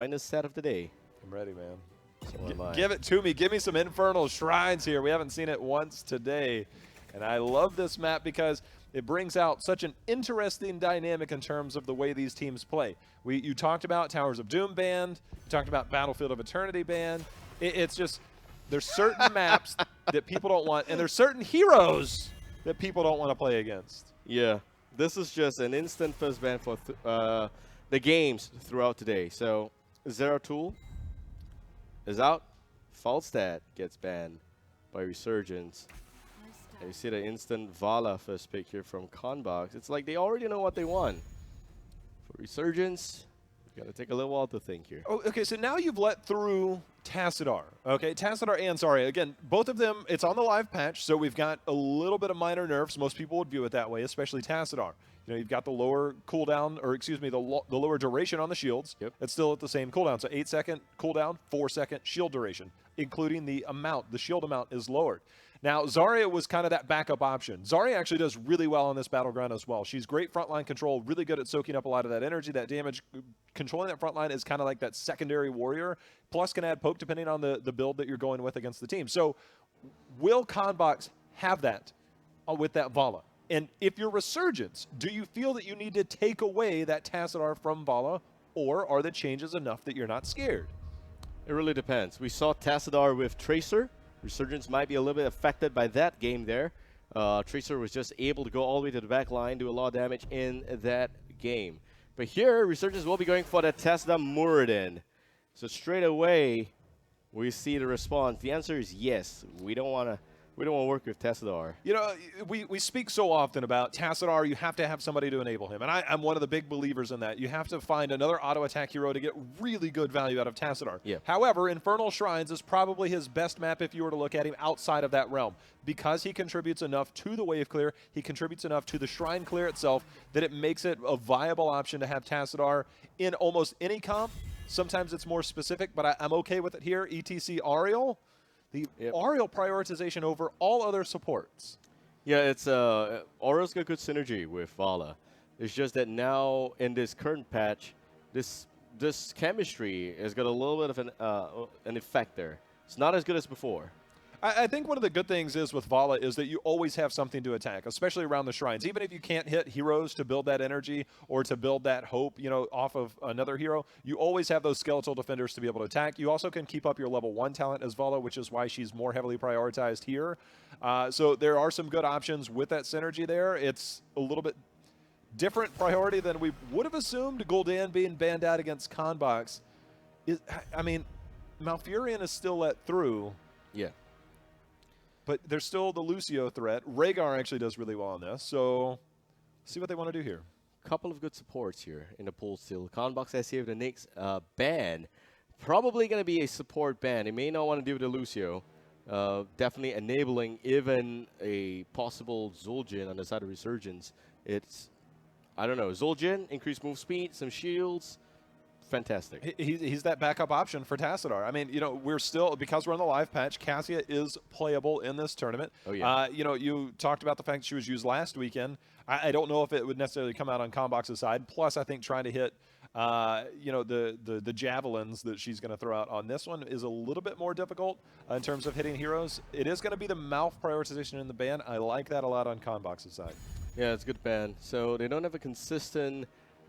Finest set of the day. I'm ready, man. So am I. Give it to me. Give me some Infernal Shrines here. We haven't seen it once today. And I love this map because it brings out such an interesting dynamic in terms of the way these teams play. You talked about Towers of Doom banned. You talked about Battlefield of Eternity banned. It's just, there's certain maps that people don't want, and there's certain heroes that people don't want to play against. Yeah, this is just an instant first ban for the games throughout today. So Zero Tool is out. Falstad gets banned by Resurgence. And you see the instant Vala first pick here from Conbox. It's like they already know what they want. For Resurgence, got to take a little while to think here. Oh, okay, so now you've let through Tassadar. Okay, Tassadar and Zarya. Again, both of them, it's on the live patch, so we've got a little bit of minor nerfs. Most people would view it that way, especially Tassadar. You know, you've got the lower cooldown, or excuse me, the lower duration on the shields. Yep. It's still at the same cooldown. So 8-second cooldown, 4-second shield duration, including the amount. The shield amount is lowered. Now, Zarya was kind of that backup option. Zarya actually does really well on this battleground as well. She's great frontline control, really good at soaking up a lot of that energy, that damage. Controlling that frontline is kind of like that secondary warrior, plus can add poke depending on the build that you're going with against the team. So will Conbox have that with that Vala? And if you're Resurgence, do you feel that you need to take away that Tassadar from Vala, or are the changes enough that you're not scared? It really depends. We saw Tassadar with Tracer. Resurgence might be a little bit affected by that game there. Tracer was just able to go all the way to the back line, do a lot of damage in that game. But here, Resurgence will be going for the Tassadar Muradin. So straight away, we see the response. The answer is yes. We don't want to work with Tassadar. You know, we speak so often about Tassadar. You have to have somebody to enable him. And I'm one of the big believers in that. You have to find another auto attack hero to get really good value out of Tassadar. Yeah. However, Infernal Shrines is probably his best map if you were to look at him outside of that realm. Because he contributes enough to the wave clear, he contributes enough to the shrine clear itself, that it makes it a viable option to have Tassadar in almost any comp. Sometimes it's more specific, but I'm okay with it here. ETC Ariel. The Ariel prioritization over all other supports. Yeah, it's Aura's got good synergy with Vala. It's just that now in this current patch, this chemistry has got a little bit of an effect there. It's not as good as before. I think one of the good things is with Vala is that you always have something to attack, especially around the shrines. Even if you can't hit heroes to build that energy or to build that hope, you know, off of another hero, you always have those skeletal defenders to be able to attack. You also can keep up your level 1 talent as Vala, which is why she's more heavily prioritized here. So there are some good options with that synergy there. It's a little bit different priority than we would have assumed. Gul'dan being banned out against Conbox. I mean, Malfurion is still let through. Yeah. But there's still the Lucio threat. Rhaegar actually does really well on this, so see what they want to do here. Couple of good supports here in the pool still. Conbox SC with the next ban. Probably going to be a support ban. They may not want to do with the Lucio. Definitely enabling even a possible Zul'jin on the side of Resurgence. It's, I don't know, Zul'jin, increased move speed, some shields. Fantastic. He's that backup option for Tassadar. I mean, you know, we're still, because we're on the live patch, Cassia is playable in this tournament. Oh, yeah. You know, you talked about the fact that she was used last weekend. I don't know if it would necessarily come out on Conbox's side. Plus, I think trying to hit, you know, the javelins that she's going to throw out on this one is a little bit more difficult in terms of hitting heroes. It is going to be the mouth prioritization in the ban. I like that a lot on Conbox's side. Yeah, it's a good ban. So they don't have a consistent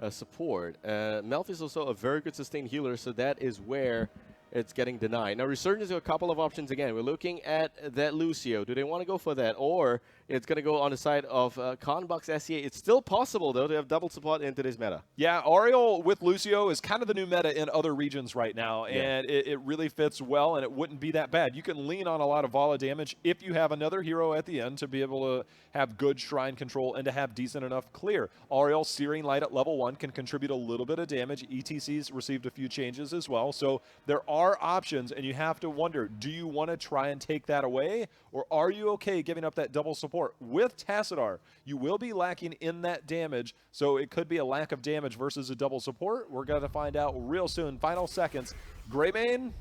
support. Melf is also a very good sustained healer, so that is where it's getting denied. Now, Resurgence has a couple of options again. We're looking at that Lucio. Do they want to go for that? Or it's going to go on the side of Conbox SCA. It's still possible, though, to have double support in today's meta. Yeah, Ariel with Lucio is kind of the new meta in other regions right now, Yeah. and it really fits well, and it wouldn't be that bad. You can lean on a lot of Vala damage if you have another hero at the end to be able to have good shrine control and to have decent enough clear. Ariel Searing Light at level 1 can contribute a little bit of damage. ETC's received a few changes as well, so there are options, and you have to wonder, do you want to try and take that away, or are you okay giving up that double support? With Tassadar, you will be lacking in that damage, so it could be a lack of damage versus a double support. We're going to find out real soon. Final seconds. Greymane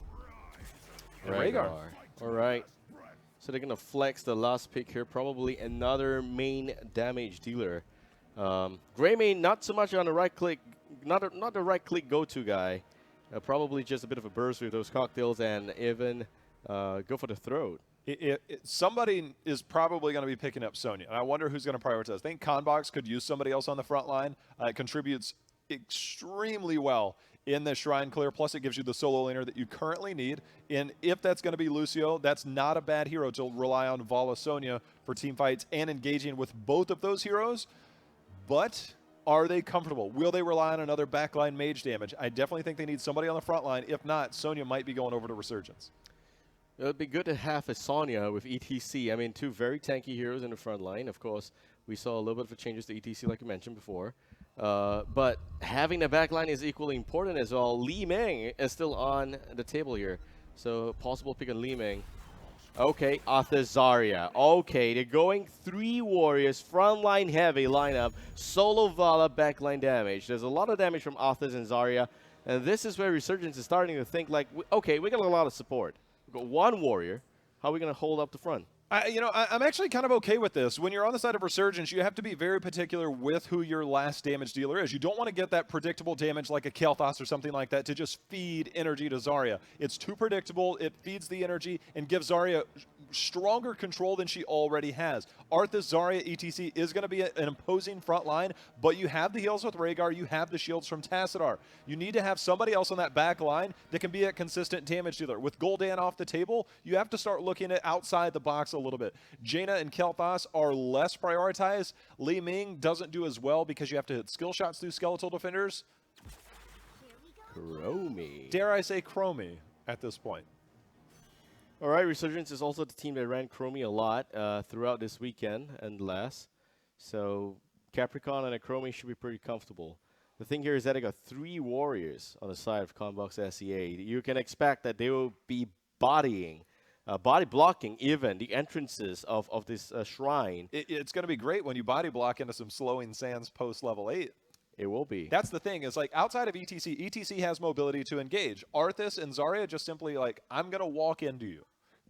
and Rhaegar. All right. So they're going to flex the last pick here. Probably another main damage dealer. Greymane, not so much on the right click, not the right click go-to guy. Probably just a bit of a burst with those cocktails and even go for the throat. Somebody is probably going to be picking up Sonya. And I wonder who's going to prioritize. I think Conbox could use somebody else on the front line. It contributes extremely well in the Shrine clear. Plus, it gives you the solo laner that you currently need. And if that's going to be Lucio, that's not a bad hero to rely on Vala Sonya for team fights and engaging with both of those heroes. But are they comfortable? Will they rely on another backline mage damage? I definitely think they need somebody on the front line. If not, Sonya might be going over to Resurgence. It would be good to have a Sonya with ETC. I mean, two very tanky heroes in the front line. Of course, we saw a little bit of a changes to ETC like you mentioned before. But having the backline is equally important as well. Li Ming is still on the table here. So possible pick on Li Ming. Okay, Arthur Zarya. Okay, they're going 3 warriors, frontline heavy lineup, solo Vala backline damage. There's a lot of damage from Arthur and Zarya. And this is where Resurgence is starting to think like, okay, we got a lot of support. We've got 1 warrior. How are we going to hold up the front? I'm actually kind of okay with this. When you're on the side of Resurgence, you have to be very particular with who your last damage dealer is. You don't want to get that predictable damage like a Kael'thas or something like that to just feed energy to Zarya. It's too predictable. It feeds the energy and gives Zarya stronger control than she already has. Arthas, Zarya, ETC is going to be an imposing front line, but you have the heals with Rhaegar, you have the shields from Tassadar. You need to have somebody else on that back line that can be a consistent damage dealer. With Gul'dan off the table, you have to start looking at outside the box a little bit. Jaina and Kael'thas are less prioritized. Li Ming doesn't do as well because you have to hit skill shots through skeletal defenders. Chromie. Dare I say Chromie at this point. All right, Resurgence is also the team that ran Chromie a lot throughout this weekend and last. So Capricorn and a Chromie should be pretty comfortable. The thing here is that they got 3 warriors on the side of Conbox SEA. You can expect that they will be body blocking even the entrances of this shrine. It's going to be great when you body block into some slowing sands post level 8. It will be. That's the thing, is like outside of ETC, ETC has mobility to engage. Arthas and Zarya just simply like, I'm going to walk into you.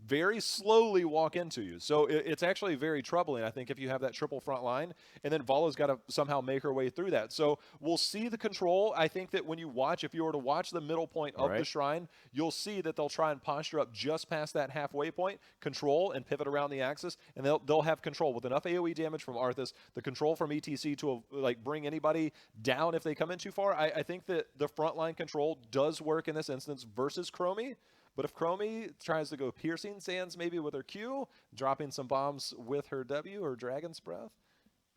Very slowly walk into you. So it's actually very troubling, I think, if you have that triple front line. And then Vala's got to somehow make her way through that. So we'll see the control. I think that when you watch, if you were to watch the middle point of the shrine, you'll see that they'll try and posture up just past that halfway point, control and pivot around the axis, and they'll have control with enough AoE damage from Arthas, the control from ETC to like bring anybody down if they come in too far. I think that the frontline control does work in this instance versus Chromie. But if Chromie tries to go piercing sands maybe with her Q, dropping some bombs with her W or Dragon's Breath,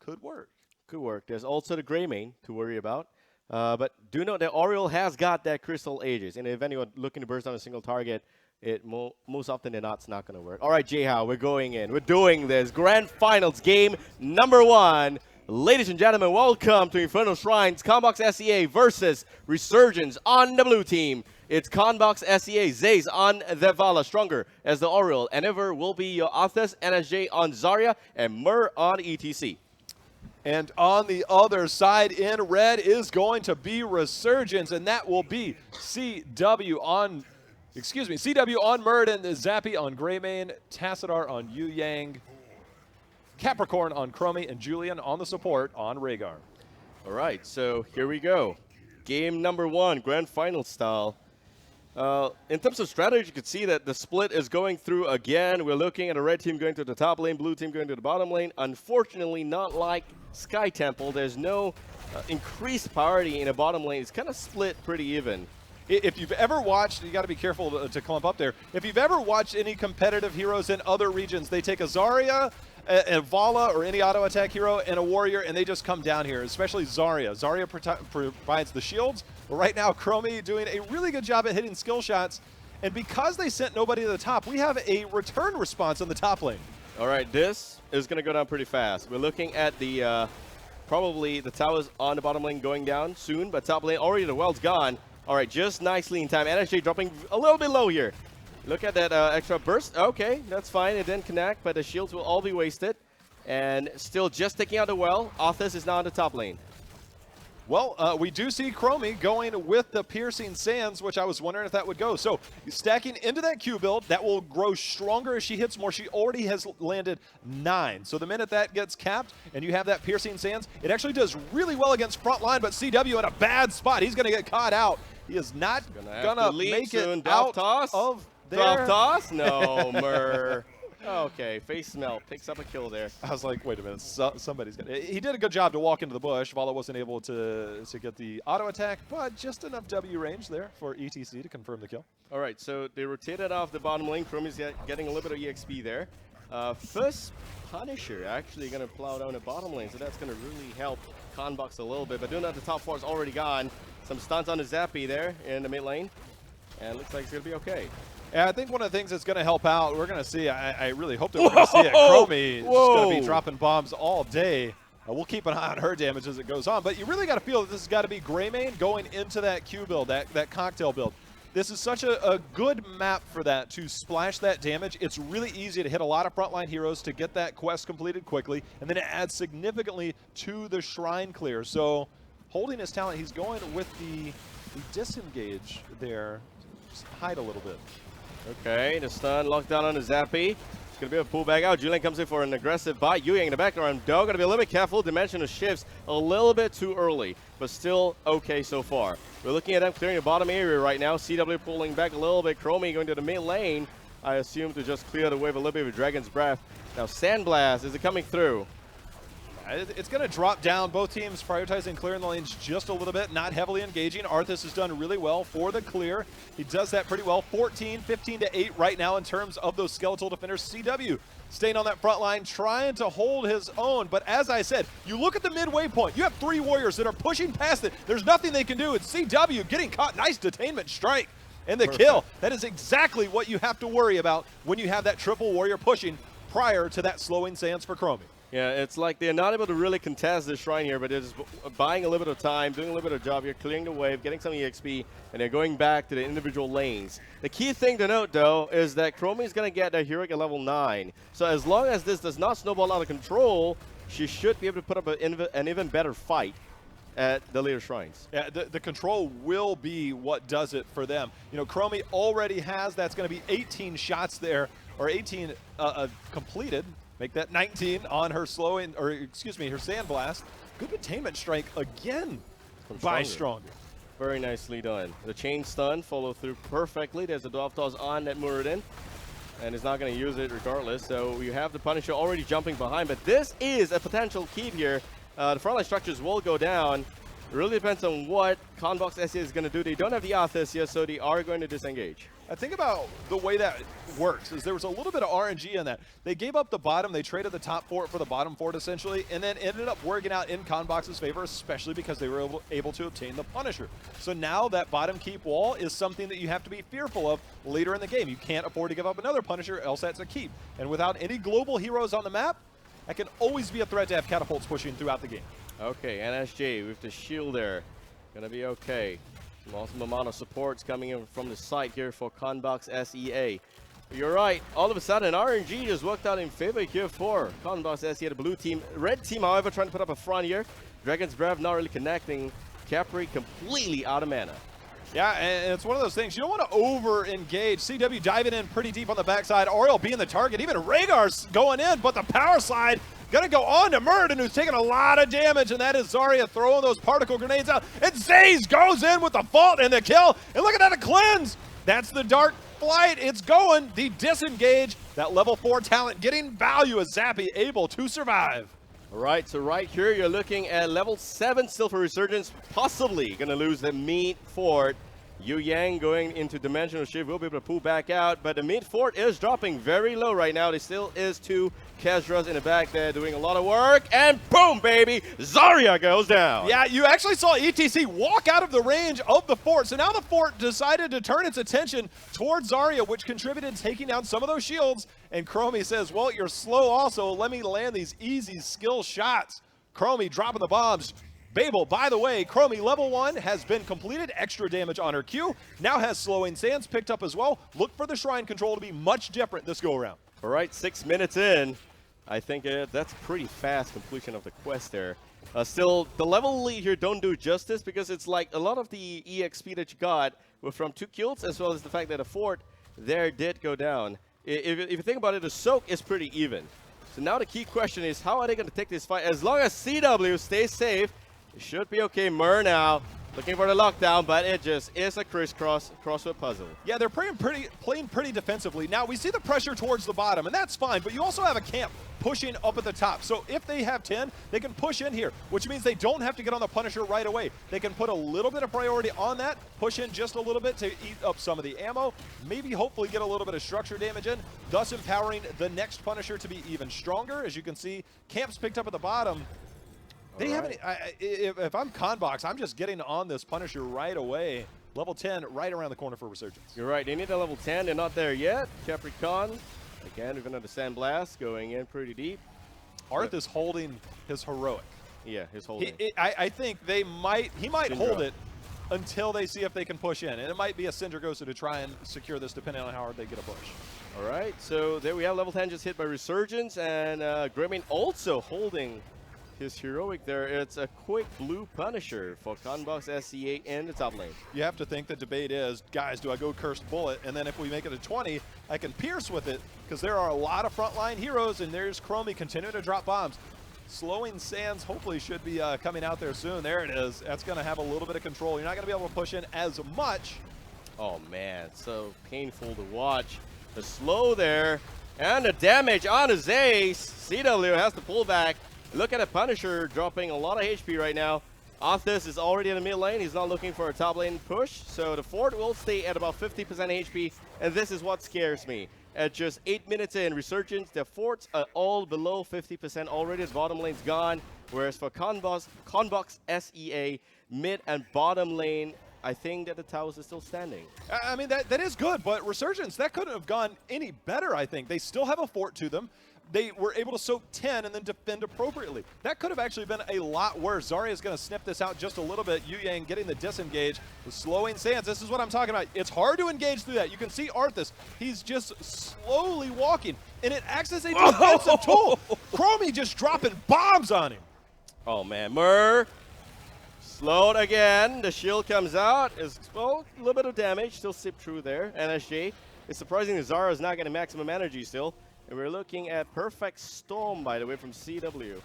could work. Could work. There's also the Greymane to worry about. But do note that Oriole has got that Crystal Aegis. And if anyone looking to burst on a single target, it most often than not, it's not going to work. All right, J-How, we're going in. We're doing this. Grand Finals game number 1. Ladies and gentlemen, welcome to Infernal Shrines, Conbox SEA versus Resurgence on the blue team. It's Conbox SEA, Zays on the Vala, stronger as the Oriole. And ever will be your Arthas, NSJ on Zarya, and Mur on ETC. And on the other side in red is going to be Resurgence, and that will be CW on Murd and Zappy on Greymane, Tassadar on Yu Yang, Capricorn on Chromie, and Julian on the support on Rhaegar. All right, so here we go. Game number 1, Grand Final style. In terms of strategy, you can see that the split is going through again. We're looking at a red team going to the top lane, blue team going to the bottom lane. Unfortunately, not like Sky Temple. There's no increased priority in a bottom lane. It's kind of split pretty even. If you've ever watched, you got to be careful to clump up there. If you've ever watched any competitive heroes in other regions, they take a Zarya, a Vala, or any auto attack hero, and a warrior, and they just come down here, especially Zarya. Zarya provides the shields, but right now Chromie doing a really good job at hitting skill shots, and because they sent nobody to the top, we have a return response on the top lane. All right, this is going to go down pretty fast. We're looking at the, probably the towers on the bottom lane going down soon, but top lane already the well's gone. All right, just nicely in time. NSJ dropping a little bit low here. Look at that extra burst. Okay, that's fine. It didn't connect, but the shields will all be wasted. And still just taking out the well. Arthas is now on the top lane. Well, we do see Chromie going with the Piercing Sands, which I was wondering if that would go. So stacking into that Q build, that will grow stronger as she hits more. She already has landed 9. So the minute that gets capped and you have that Piercing Sands, it actually does really well against front line, but CW in a bad spot. He's going to get caught out. He is not Gonna gonna lead make soon. it Drop out toss. of there. Drop toss? No, Mur. Okay, face smell. Picks up a kill there. I was like, wait a minute, somebody's gonna. He did a good job to walk into the bush. Vala wasn't able to get the auto attack, but just enough W range there for ETC to confirm the kill. All right, so they rotated off the bottom lane. Chromie's getting a little bit of EXP there. First Punisher actually going to plow down the bottom lane, so that's going to really help Conbox a little bit. But doing that, the top 4 is already gone. Some stuns on the Zappy there in the mid lane, and looks like it's going to be okay. Yeah, I think one of the things that's going to help out, we're going to see, I really hope that we're going to see it. Chromie is going to be dropping bombs all day. We'll keep an eye on her damage as it goes on, but you really got to feel that this has got to be Greymane going into that Q build, that cocktail build. This is such a good map for that, to splash that damage. It's really easy to hit a lot of frontline heroes to get that quest completed quickly, and then it adds significantly to the shrine clear. So holding his talent, he's going with the disengage there. Just hide a little bit. Okay, the stun locked down on the Zappy. It's going to be a pull back out. Julian comes in for an aggressive bite. Yu in the background. Doe going to be a little bit careful. Dimensional shifts a little bit too early, but still okay so far. We're looking at them clearing the bottom area right now. CW pulling back a little bit. Chromie going to the mid lane, I assume, to just clear the wave a little bit with Dragon's Breath. Now, Sandblast, is it coming through? It's going to drop down. Both teams prioritizing clearing the lanes just a little bit, not heavily engaging. Arthas has done really well for the clear. He does that pretty well. 14, 15 to 8 right now in terms of those skeletal defenders. CW staying on that front line, trying to hold his own. But as I said, you look at the midway point. You have 3 warriors that are pushing past it. There's nothing they can do. It's CW getting caught. Nice detainment strike and the kill. That is exactly what you have to worry about when you have that triple warrior pushing prior to that slowing sands for Chromie. Yeah, it's like they're not able to really contest this shrine here, but they're just buying a little bit of time, doing a little bit of job here, clearing the wave, getting some EXP, and they're going back to the individual lanes. The key thing to note, though, is that Chromie is going to get their heroic at level 9. So as long as this does not snowball out of control, she should be able to put up an even better fight at the later shrines. Yeah, the control will be what does it for them. You know, Chromie already has, that's going to be 18 shots there, or 18 completed. Make that 19 on her slowing, or excuse me, her Sandblast. Good attainment strike again by Stronger. Very nicely done. The chain stun follow through perfectly. There's a Dwarf Toss on that Muradin, and is not going to use it regardless. So you have the Punisher already jumping behind, but this is a potential keep here. The frontline structures will go down. It really depends on what Conbox SE is going to do. They don't have the Arthas yet, so they are going to disengage. I think about the way that works is there was a little bit of RNG in that. They gave up the bottom, they traded the top fort for the bottom fort essentially, and then ended up working out in Conbox's favor, especially because they were able to obtain the Punisher. So now that bottom keep wall is something that you have to be fearful of later in the game. You can't afford to give up another Punisher, else that's a keep. And without any global heroes on the map, that can always be a threat to have catapults pushing throughout the game. Okay, NSJ with the shield there. Gonna be okay. Some awesome amount of supports coming in from the side here for Conbox SEA. You're right. All of a sudden, RNG just worked out in favor here for Conbox SEA, the blue team. Red team, however, trying to put up a front here. Dragon's Breath not really connecting. Capri completely out of mana. Yeah, and it's one of those things. You don't want to over-engage. CW diving in pretty deep on the backside. Oriel being the target. Even Rhaegar's going in, but the power slide going to go on to Muradin, who's taking a lot of damage, and that is Zarya throwing those particle grenades out. And Zaze goes in with the fault and the kill. And look at that, a cleanse. That's the Dark Flight. It's going. The disengage. That level 4 talent getting value as Zappy able to survive. All right, so right here you're looking at level 7 still for Resurgence, possibly going to lose the mid fort. Yu Yang going into Dimensional Shift will be able to pull back out, but the mid fort is dropping very low right now. There still is 2 Kezras in the back there doing a lot of work, and boom, baby, Zarya goes down. Yeah, you actually saw ETC walk out of the range of the fort, so now the fort decided to turn its attention towards Zarya, which contributed to taking down some of those shields, and Chromie says, well, you're slow also, let me land these easy skill shots. Chromie dropping the bombs. Babel, by the way, Chromie level 1 has been completed. Extra damage on her Q. Now has Slowing Sands picked up as well. Look for the Shrine control to be much different this go-around. All right, 6 minutes in. I think that's pretty fast completion of the quest there. Still, the level lead here don't do justice because it's like a lot of the EXP that you got were from 2 kills as well as the fact that a fort there did go down. If you think about it, the soak is pretty even. So now the key question is, how are they going to take this fight? As long as CW stays safe, it should be okay. Mur now Looking for the lockdown, but it just is a crossword puzzle. Yeah, they're playing pretty defensively. Now, we see the pressure towards the bottom, and that's fine, but you also have a camp pushing up at the top. So if they have 10, they can push in here, which means they don't have to get on the Punisher right away. They can put a little bit of priority on that, push in just a little bit to eat up some of the ammo, maybe hopefully get a little bit of structure damage in, thus empowering the next Punisher to be even stronger. As you can see, camps picked up at the bottom. They haven't. If I'm Conbox, I'm just getting on this Punisher right away. Level 10 right around the corner for Resurgence. You're right. They need a level 10. They're not there yet. Capricorn, again, even under Sandblast, going in pretty deep. Arth is holding his heroic. Yeah, his holding. I think he might Syndra. hold it until they see if they can push in. And it might be a Syndra Ghost to try and secure this depending on how hard they get a push. All right, so there we have level 10 just hit by Resurgence, and Greymane also holding his heroic there. It's a quick blue Punisher for Conbox SCA in the top lane. You have to think the debate is, guys, do I go Cursed Bullet? And then if we make it a 20, I can pierce with it, because there are a lot of frontline heroes, and there's Chromie continuing to drop bombs. Slowing Sands hopefully should be coming out there soon. There it is. That's going to have a little bit of control. You're not going to be able to push in as much. Oh, man, so painful to watch. The slow there, and the damage on his ace. CW has to pull back. Look at a Punisher dropping a lot of HP right now. Arthas is already in the mid lane. He's not looking for a top lane push. So the fort will stay at about 50% HP. And this is what scares me. At just 8 minutes in Resurgence, the forts are all below 50% already. The bottom lane's gone. Whereas for Conbox SEA, mid and bottom lane, I think that the towers are still standing. I mean, that is good, but Resurgence, that couldn't have gone any better, I think. They still have a fort to them. They were able to soak 10 and then defend appropriately. That could have actually been a lot worse. Zarya is going to snip this out just a little bit. Yu Yang getting the disengage, the slowing Sands. This is what I'm talking about. It's hard to engage through that. You can see Arthas. He's just slowly walking, and it acts as a defensive tool. Chromie just dropping bombs on him. Oh, man. Mur slowed again. The shield comes out. Well, a little bit of damage. Still sip through there. NSJ. It's surprising that Zarya is not getting maximum energy still. And we're looking at Perfect Storm, by the way, from CW.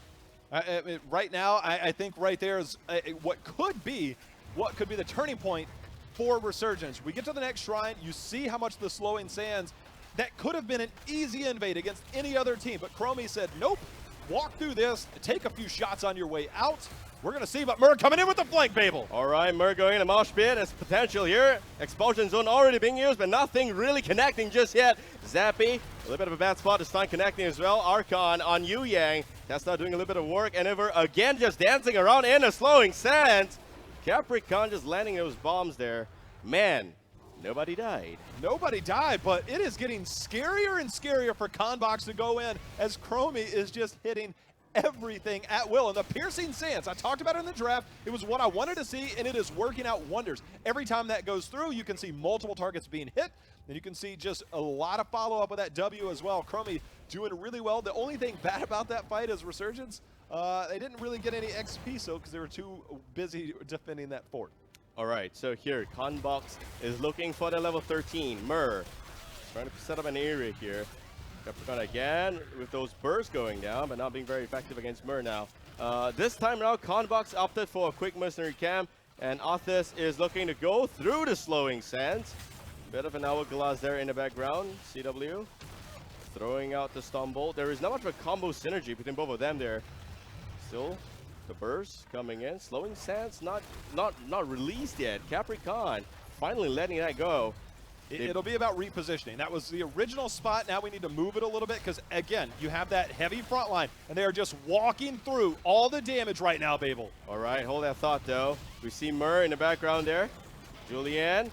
Right now, I think right there is what could be the turning point for Resurgence. We get to the next shrine, you see how much the slowing Sands, that could have been an easy invade against any other team, but Chromie said, nope, walk through this, take a few shots on your way out. We're going to see, but Mur coming in with the flank, Babel. All right, Mur going in a mosh pit. There's potential here. Expulsion zone already being used, but nothing really connecting just yet. Zappy, a little bit of a bad spot to start connecting as well. Archon on Yu Yang. That's not doing a little bit of work. And over again, just dancing around in a slowing Sands. Capricorn just landing those bombs there. Man, nobody died. Nobody died, but it is getting scarier and scarier for Conbox to go in as Chromie is just hitting everything at will. And the piercing Sands, I talked about it in the draft, it was what I wanted to see, and it is working out wonders. Every time that goes through, you can see multiple targets being hit, and you can see just a lot of follow-up with that W as well. Chromie doing really well. The only thing bad about that fight is Resurgence. They didn't really get any XP, so because they were too busy defending that fort. All right, so here, Conbox is looking for the level 13. Mur trying to set up an area here. Capricorn again with those bursts going down, but not being very effective against Mur now. This time around, Conbox opted for a quick mercenary camp, and Arthas is looking to go through the slowing Sands. Bit of an hourglass there in the background. CW throwing out the Storm Bolt. There is not much of a combo synergy between both of them there. Still, the burst coming in. Slowing Sands not released yet. Capricorn finally letting that go. It'll be about repositioning. That was the original spot. Now we need to move it a little bit because, again, you have that heavy front line, and they are just walking through all the damage right now, Babel. All right, hold that thought, though. We see Mur in the background there. Julian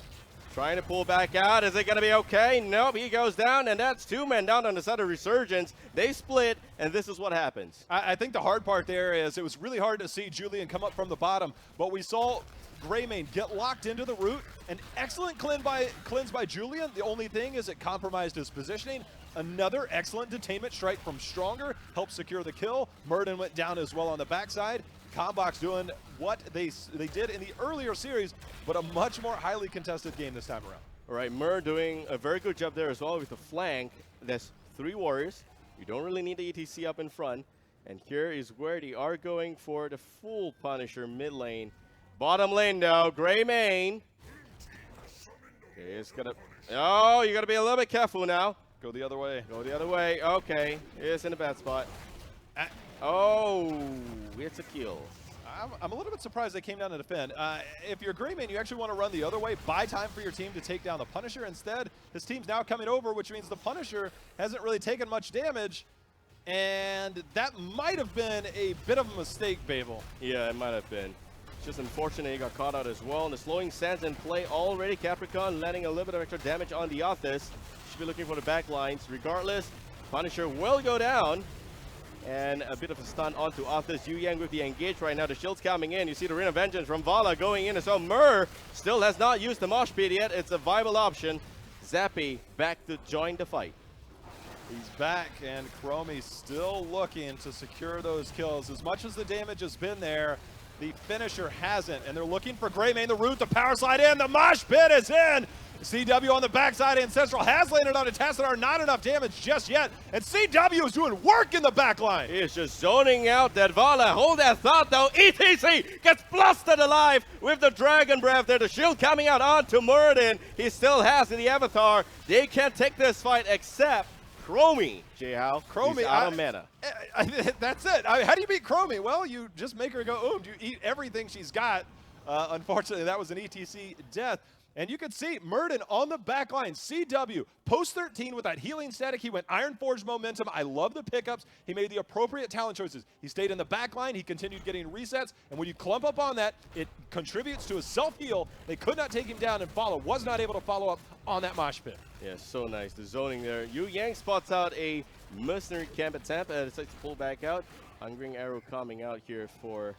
trying to pull back out. Is it going to be okay? Nope, he goes down, and that's two men down on the side of Resurgence. They split, and this is what happens. I think the hard part there is it was really hard to see Julian come up from the bottom, but we saw Greymane get locked into the root. An excellent cleanse by Julian. The only thing is it compromised his positioning. Another excellent detainment strike from Stronger helped secure the kill. Murden went down as well on the backside. Conbox doing what they did in the earlier series, but a much more highly contested game this time around. All right, Mur doing a very good job there as well with the flank. There's 3 warriors. You don't really need the ETC up in front. And here is where they are going for the full Punisher mid lane. Bottom lane now, Gray main. Okay, it's gonna. Oh, you gotta be a little bit careful now. Go the other way. Go the other way. Okay, it's in a bad spot. Oh, it's a kill. I'm a little bit surprised they came down to defend. If you're Gray main, you actually want to run the other way, buy time for your team to take down the Punisher. Instead, his team's now coming over, which means the Punisher hasn't really taken much damage. And that might have been a bit of a mistake, Babel. Yeah, it might have been. It's just unfortunate he got caught out as well. And the slowing sands in play already. Capricorn landing a little bit of extra damage on the Arthas. Should be looking for the back lines. Regardless, Punisher will go down. And a bit of a stun onto Arthas. Yu Yang with the engage right now. The shield's coming in. You see the Ring of Vengeance from Vala going in as well. Mur still has not used the mosh pit yet. It's a viable option. Zappy back to join the fight. He's back, and Chromie still looking to secure those kills. As much as the damage has been there, the finisher hasn't, and they're looking for Gray main, the root, the power slide in, the mosh pit is in! CW on the backside, Ancestral has landed on a Tassadar, not enough damage just yet, and CW is doing work in the backline! He is just zoning out that Vala. Hold that thought though. ETC gets blasted alive with the Dragon Breath there. The shield coming out onto Muradin. He still has the Avatar. They can't take this fight except Chromie, J-How. Chromie, out of mana. That's it. How do you beat Chromie? Well, you just make her go, ooh, you eat everything she's got. Unfortunately, that was an ETC death. And you can see Muradin on the back line. CW, post 13 with that healing static. He went Iron Forge momentum. I love the pickups. He made the appropriate talent choices. He stayed in the back line. He continued getting resets. And when you clump up on that, it contributes to a self-heal. They could not take him down, and Follow was not able to follow up on that mosh pit. Yeah, so nice. The zoning there. Yu Yang spots out a mercenary camp attempt and decides to pull back out. Hungering Arrow coming out here for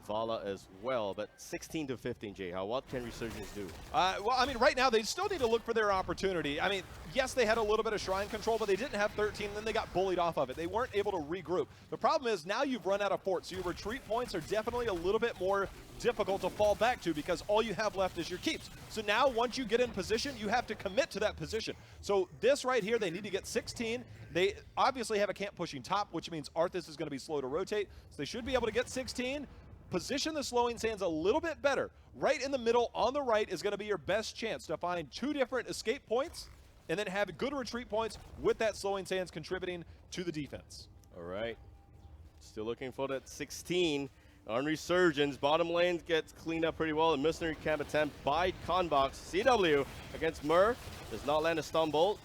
Vala as well, but 16 to 15, J-How. What can Resurgence do? Well, I mean, right now, they still need to look for their opportunity. I mean, yes, they had a little bit of shrine control, but they didn't have 13, and then they got bullied off of it. They weren't able to regroup. The problem is now you've run out of forts, so your retreat points are definitely a little bit more difficult to fall back to because all you have left is your keeps. So now, once you get in position, you have to commit to that position. So this right here, they need to get 16. They obviously have a camp pushing top, which means Arthas is going to be slow to rotate, so they should be able to get 16. Position the slowing sands a little bit better. Right in the middle on the right is going to be your best chance to find 2 different escape points and then have good retreat points with that slowing sands contributing to the defense. All right. Still looking for that 16 on Resurgence. Bottom lane gets cleaned up pretty well. A mercenary camp attempt by Conbox. CW against Mur. Does not land a stun bolt.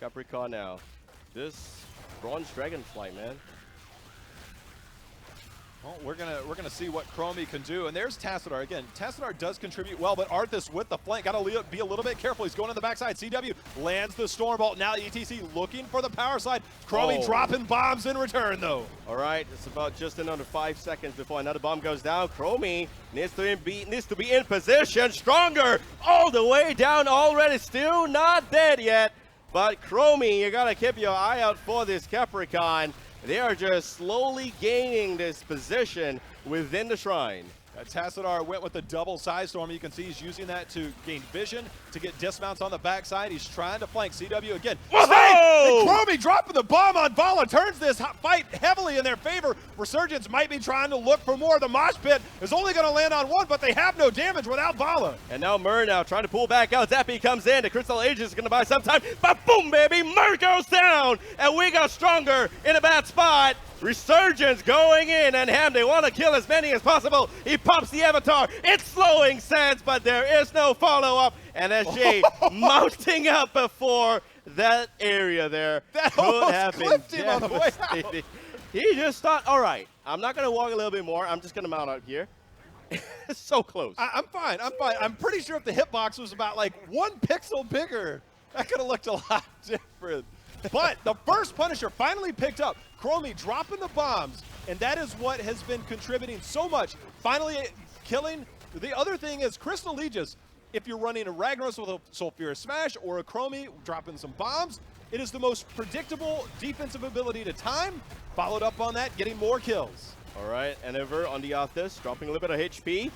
Capricorn now. This Bronze Dragonflight, man. Well, we're gonna see what Chromie can do, and there's Tassadar again. Tassadar does contribute well, but Arthas with the flank, gotta be a little bit careful. He's going on the backside. CW lands the Stormbolt. Now ETC looking for the power slide. Chromie dropping bombs in return, though. All right, it's about just another 5 seconds before another bomb goes down. Chromie needs to be in position, stronger all the way down already. Still not dead yet, but Chromie, you gotta keep your eye out for this Capricorn. They are just slowly gaining this position within the shrine. Tassadar went with the double side storm. You can see he's using that to gain vision, to get dismounts on the backside. He's trying to flank CW again. Whoa! Chromie dropping the bomb on Vala turns this fight heavily in their favor. Resurgence might be trying to look for more. The mosh pit is only going to land on one, but they have no damage without Vala. And now Mur now trying to pull back out. Zappy comes in. The Crystal Aegis is going to buy some time. But boom, baby, Mur goes down. And we got stronger in a bad spot. Resurgence going in, and Ham, they want to kill as many as possible. He pops the Avatar. It's slowing sands, but there is no follow-up. And SJ mounting up before that area there. That could have been clipped him on the way out. He just thought, all right, I'm not going to walk a little bit more. I'm just going to mount out here. So close. I'm fine. I'm fine. I'm pretty sure if the hitbox was about like 1 pixel bigger, that could have looked a lot different. But the first Punisher finally picked up. Chromie dropping the bombs, and that is what has been contributing so much. Finally killing. The other thing is Crystal Aegis. If you're running a Ragnaros with a Sulfurous Smash or a Chromie dropping some bombs, it is the most predictable defensive ability to time, followed up on that, getting more kills. All right, and over on the Arthas, dropping a little bit of HP.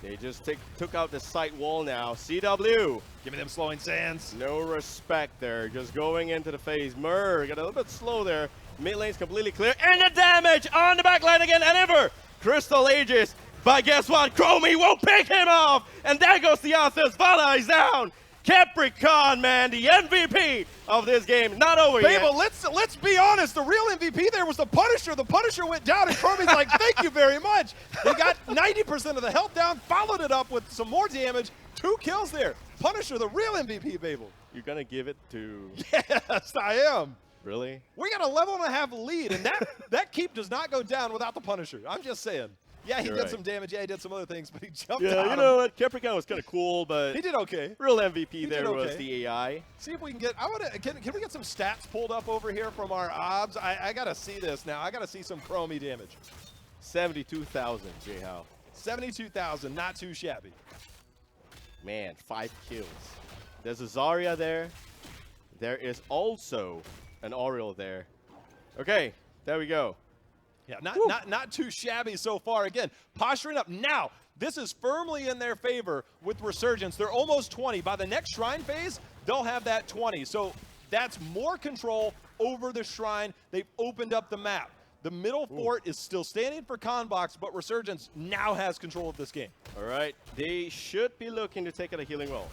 They just took out the sight wall now. CW. Give me them slowing sands. No respect there. Just going into the phase. Mur got a little bit slow there. Mid lane's completely clear. And the damage on the back line again. And ever. Crystal Aegis But guess what? Chromie won't pick him off. And there goes the Arthur's. Vala is down. Capricorn, man, the MVP of this game. Not over yet. Babel, let's be honest. The real MVP there was the Punisher. The Punisher went down, and Chromie's like, thank you very much. They got 90% of the health down, followed it up with some more damage. 2 kills there. Punisher, the real MVP, Babel. You're going to give it to... Yes, I am. Really? We got a level and a half lead, and that keep does not go down without the Punisher. I'm just saying. Yeah, he did some damage. Yeah, he did some other things, but he jumped out. Yeah, you know what? Capricorn was kind of cool, but he did okay. Real MVP there was the AI. See if we can get. Can we get some stats pulled up over here from our obs? I gotta see this now. I gotta see some Chromie damage. 72,000, J-How. 72,000, not too shabby. Man, 5 kills. There's a Zarya there. There is also an Oriole there. Okay, there we go. Yeah, not too shabby so far. Again, posturing up. Now, this is firmly in their favor with Resurgence. They're almost 20. By the next Shrine phase, they'll have that 20. So that's more control over the Shrine. They've opened up the map. The middle fort is still standing for Conbox, but Resurgence now has control of this game. All right, they should be looking to take out a healing well.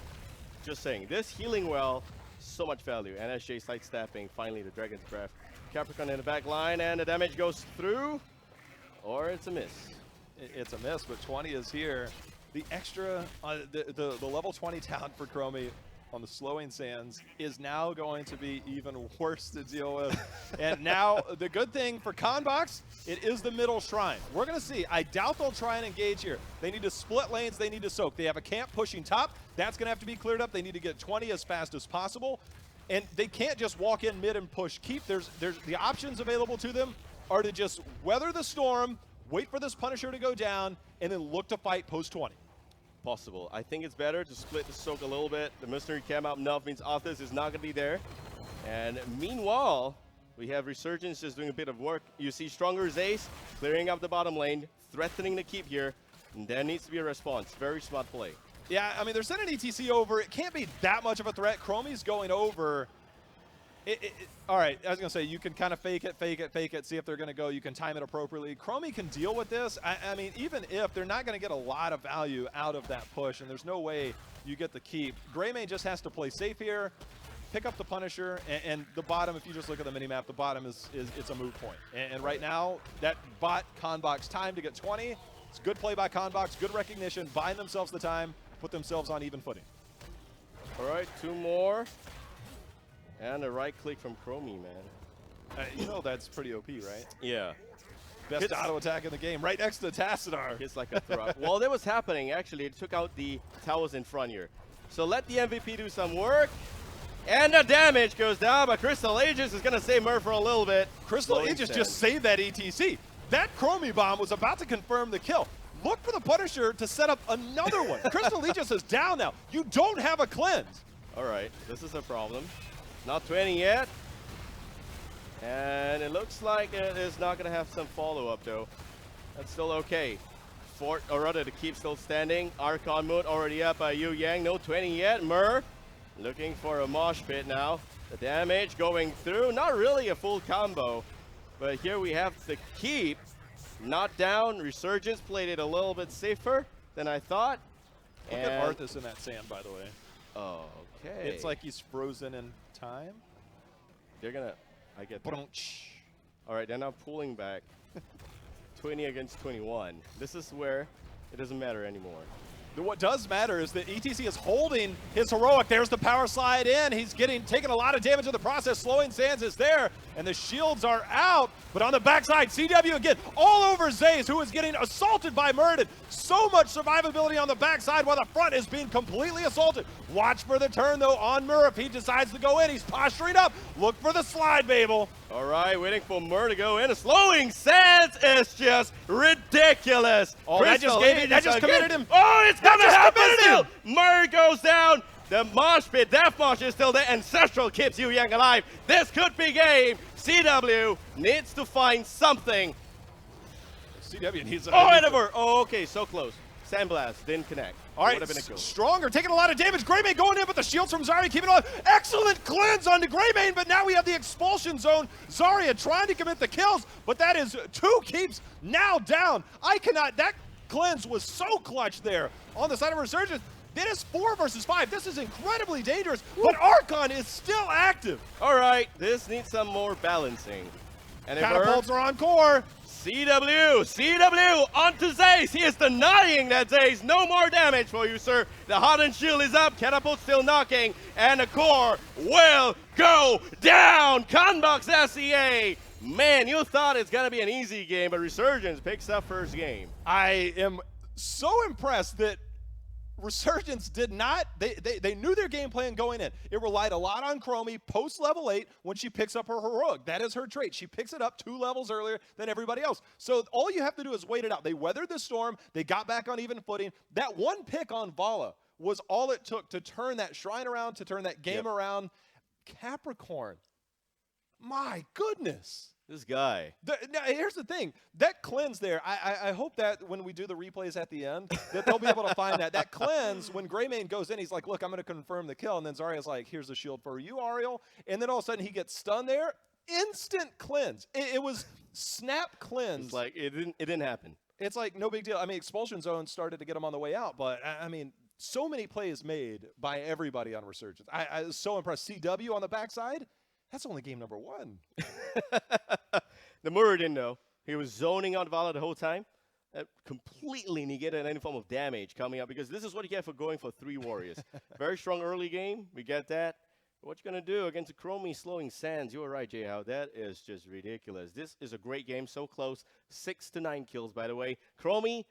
Just saying, this healing well, so much value. NSJ sidestepping, finally the Dragon's Breath. Capricorn in the back line, and the damage goes through, or it's a miss. It's a miss, but 20 is here. The extra, the level 20 talent for Chromie on the slowing sands is now going to be even worse to deal with. And now, the good thing for Conbox, it is the middle shrine. We're going to see. I doubt they'll try and engage here. They need to split lanes. They need to soak. They have a camp pushing top. That's going to have to be cleared up. They need to get 20 as fast as possible. And they can't just walk in mid and push keep. There's the options available to them are to just weather the storm, wait for this Punisher to go down, and then look to fight post 20. Possible. I think it's better to split the soak a little bit. The Mercenary cam out enough means Arthas is not going to be there. And meanwhile, we have Resurgence just doing a bit of work. You see Stronger Zace clearing up the bottom lane, threatening to keep here. And there needs to be a response. Very smart play. Yeah, I mean, they're sending ETC over. It can't be that much of a threat. Chromie's going over. All right, I was going to say, you can kind of fake it, see if they're going to go. You can time it appropriately. Chromie can deal with this. I mean, even if they're not going to get a lot of value out of that push, and there's no way you get the keep, Greymane just has to play safe here, pick up the Punisher, and the bottom, if you just look at the minimap, the bottom it's a moot point. And right now, that bought Conbox time to get 20. It's good play by Conbox, good recognition, buying themselves the time, put themselves on even footing. All right, 2 more. And a right click from Chromie, man. You know that's pretty OP, right? Yeah. Best auto attack in the game, right next to Tassadar. It's like a throw. Well, that was happening, actually. It took out the towers in front here. So let the MVP do some work. And the damage goes down, but Crystal Aegis is going to save Murph for a little bit. Crystal Aegis just saved that ETC. That Chromie bomb was about to confirm the kill. Look for the Punisher to set up another one. Crystal Aegis is down now. You don't have a cleanse. All right, this is a problem. Not 20 yet. And it looks like it is not going to have some follow-up, though. That's still okay. Fort, or rather, the keep still standing. Archon mode already up by Yu Yang. No 20 yet. Murph looking for a mosh pit now. The damage going through. Not really a full combo. But here we have the keep. Not down. Resurgence played it a little bit safer than I thought. Look at Arthas in that sand, by the way. Okay. It's like he's frozen in time. They're gonna, I get that. All right, they're now pulling back. 20 against 21. This is where it doesn't matter anymore. What does matter is that ETC is holding his heroic. There's the power slide in. He's taking a lot of damage in the process. Slowing Sands is there, and the shields are out. But on the backside, CW again, all over Zaze, who is getting assaulted by Murden. So much survivability on the backside while the front is being completely assaulted. Watch for the turn, though, on Mur if he decides to go in. He's posturing up. Look for the slide, Babel. All right, waiting for Mur to go in. A slowing Sands is just ridiculous. Oh, that just committed him. Oh, it's gonna happen still. Mur goes down. The mosh pit, Death Mosh is still there. Ancestral keeps Yu Yang alive. This could be game. CW needs to find something. CW needs Oh, whatever. Oh, okay, so close. Sandblast didn't connect. All right, Stronger taking a lot of damage. Greymane going in, but the shields from Zarya keeping on. Excellent cleanse onto Greymane, but now we have the expulsion zone. Zarya trying to commit the kills, but that is 2 keeps now down. That cleanse was so clutch there on the side of Resurgence. It is 4 versus 5. This is incredibly dangerous, but Archon is still active. All right, this needs some more balancing. And Catapults are on core. CW onto Zaze. He is denying that Zaze. No more damage for you, sir. The hardened shield is up. Catapult still knocking. And the core will go down. Conbox SEA. Man, you thought it's going to be an easy game, but Resurgence picks up first game. I am so impressed that Resurgence did not, they knew their game plan going in. It relied a lot on Chromie post level 8 when she picks up her heroic. That is her trait. She picks it up 2 levels earlier than everybody else. So all you have to do is wait it out. They weathered the storm. They got back on even footing. That one pick on Vala was all it took to turn that shrine around, to turn that game around. Capricorn, my goodness. This guy. Now, here's the thing. That cleanse there, I hope that when we do the replays at the end, that they'll be able to find that. That cleanse, when Greymane goes in, he's like, look, I'm going to confirm the kill. And then Zarya's like, here's the shield for you, Ariel. And then all of a sudden he gets stunned there. Instant cleanse. It was snap cleanse. It's like, it didn't happen. It's like, no big deal. I mean, Expulsion Zone started to get him on the way out. But, I mean, so many plays made by everybody on Resurgence. I was so impressed. CW on the backside. That's only game number 1. The Murder didn't know. He was zoning on Vala the whole time. That completely negated any form of damage coming up, because this is what you get for going for 3 warriors. Very strong early game. We get that. What you going to do against a Chromie slowing Sands? You were right, Jay Howe. That is just ridiculous. This is a great game. So close. 6 to 9 kills, by the way. Chromie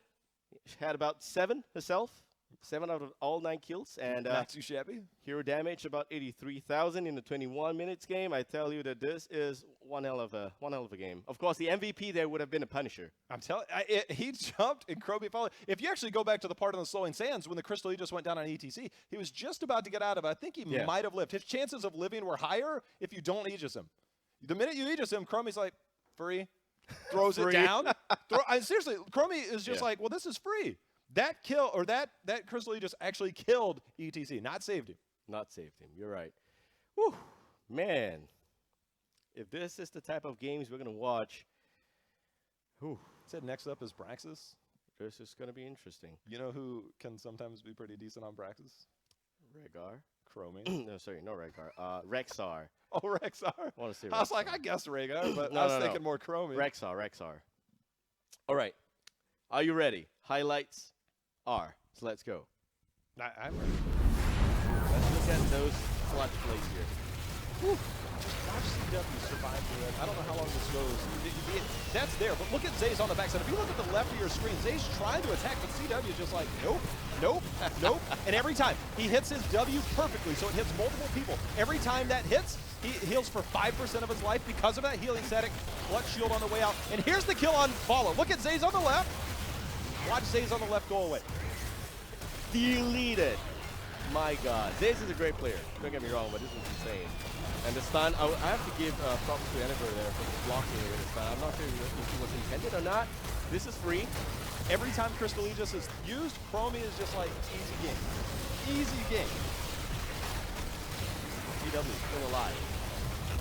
had about 7 herself. 7 out of all 9 kills, and not too shabby. Hero damage about 83,000 in the 21 minutes game. I tell you that this is one hell of a game. Of course, the MVP there would have been a Punisher. I'm telling he jumped and Chromie followed. If you actually go back to the part on the slowing sands when the Crystal Aegis went down on ETC, he was just about to get out of it. I think he might have lived. His chances of living were higher if you don't Aegis him. The minute you Aegis him, Chromie's like, free, throws it down. Seriously, Chromie is just like, well, this is free. That kill, or that Crystal Aegis actually killed ETC, not saved him. Not saved him. You're right. Whew, man. If this is the type of games we're going to watch, Said next up is Braxis. This is going to be interesting. You know who can sometimes be pretty decent on Braxis? Rhaegar. Chromie. No, sorry, no Rhaegar. Rexar. Oh, Rexar. I want to say I was like, I guessed Rhaegar, but no, I was thinking more Chromie. Rexar. All right. Are you ready? Highlights are. So let's go. I'm ready. Let's look at those clutch plays here. Whew. Watch CW survive through it. I don't know how long this goes. That's there, but look at Zaze on the backside. If you look at the left of your screen, Zaze trying to attack, but CW is just like, nope. And every time, he hits his W perfectly, so it hits multiple people. Every time that hits, he heals for 5% of his life because of that healing static. Clutch shield on the way out. And here's the kill on Follow. Look at Zaze on the left. Watch Zaze on the left go away. Deleted. My God. Zaze is a great player. Don't get me wrong, but this is insane. And the stun, I have to give props to Enver there for blocking it with the stun. I'm not sure if it was intended or not. This is free. Every time Crystal Aegis is used, Chromie is just like, easy game. Easy game. CW still alive.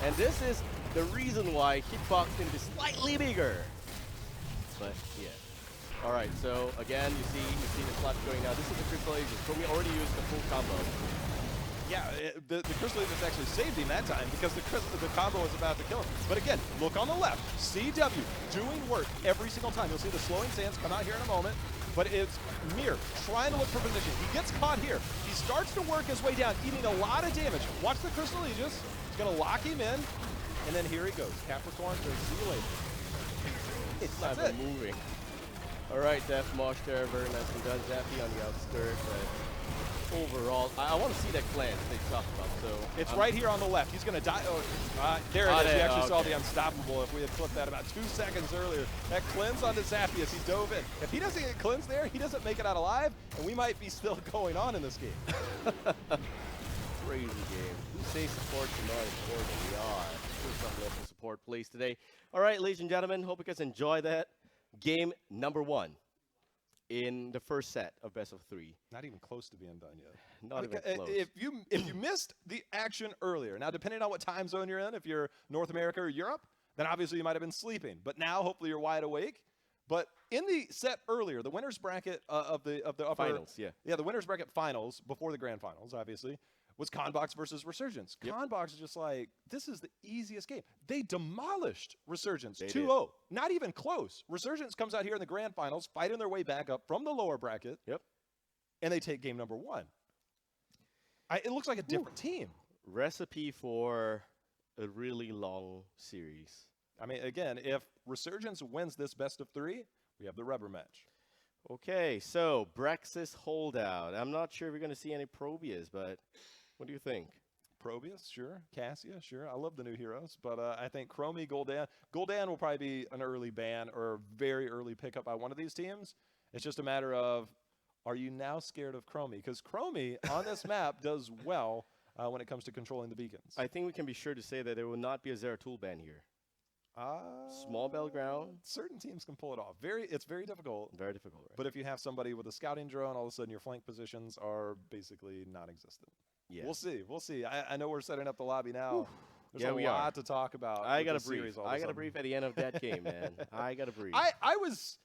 And this is the reason why Hitbox can be slightly bigger. But yeah. All right, so again, you see the clutch going now. This is the Crystal Aegis. Chromie already used the full combo. Yeah, the Crystal Aegis actually saved him that time because the combo was about to kill him. But again, look on the left. CW doing work every single time. You'll see the slowing sands come out here in a moment. But it's Mir trying to look for position. He gets caught here. He starts to work his way down, eating a lot of damage. Watch the Crystal Aegis. He's going to lock him in. And then here he goes. Capricorn says, see you later. It's not even moving. All right, Death Mosh there, very nicely done. Zappy on the outskirts. Overall, I want to see that cleanse they talked about. So it's right here on the left. He's going to die. There it is. We actually saw the unstoppable. If we had flipped that about 2 seconds earlier, that cleanse on the Zappius, he dove in. If he doesn't get cleansed there, he doesn't make it out alive, and we might be still going on in this game. Crazy game. Who says support to not important? We are. There's not left for support plays today. All right, ladies and gentlemen, hope you guys enjoy that. Game number 1 in the first set of best of 3. Not even close to being done yet. Not even close. If you missed the action earlier, now depending on what time zone you're in, if you're North America or Europe, then obviously you might have been sleeping. But now hopefully you're wide awake. But in the set earlier, the winners bracket of the upper Finals, yeah. Yeah, the winners bracket finals before the grand finals, obviously, was Conbox versus Resurgence. Yep. Conbox is just like, this is the easiest game. They demolished Resurgence They 2-0. Not even close. Resurgence comes out here in the grand finals, fighting their way back up from the lower bracket. Yep. And they take game number 1. It looks like a different team. Recipe for a really long series. I mean, again, if Resurgence wins this best of 3, we have the rubber match. Okay, so Brexis holdout. I'm not sure if we're going to see any Probias, but what do you think? Probius, sure. Cassia, sure. I love the new heroes, but I think Chromie, Gul'dan will probably be an early ban or a very early pickup by one of these teams. It's just a matter of, are you now scared of Chromie? Because Chromie on this map does well when it comes to controlling the beacons. I think we can be sure to say that there will not be a Zeratul ban here. Small battleground. Certain teams can pull it off. It's very difficult. Very difficult, right? But if you have somebody with a scouting drone, all of a sudden your flank positions are basically non-existent. Yeah. We'll see. We'll see. I know we're setting up the lobby now. There's a we lot are. to talk about. I got to brief. brief. I got to brief at the end of that game, man. I got to brief. I was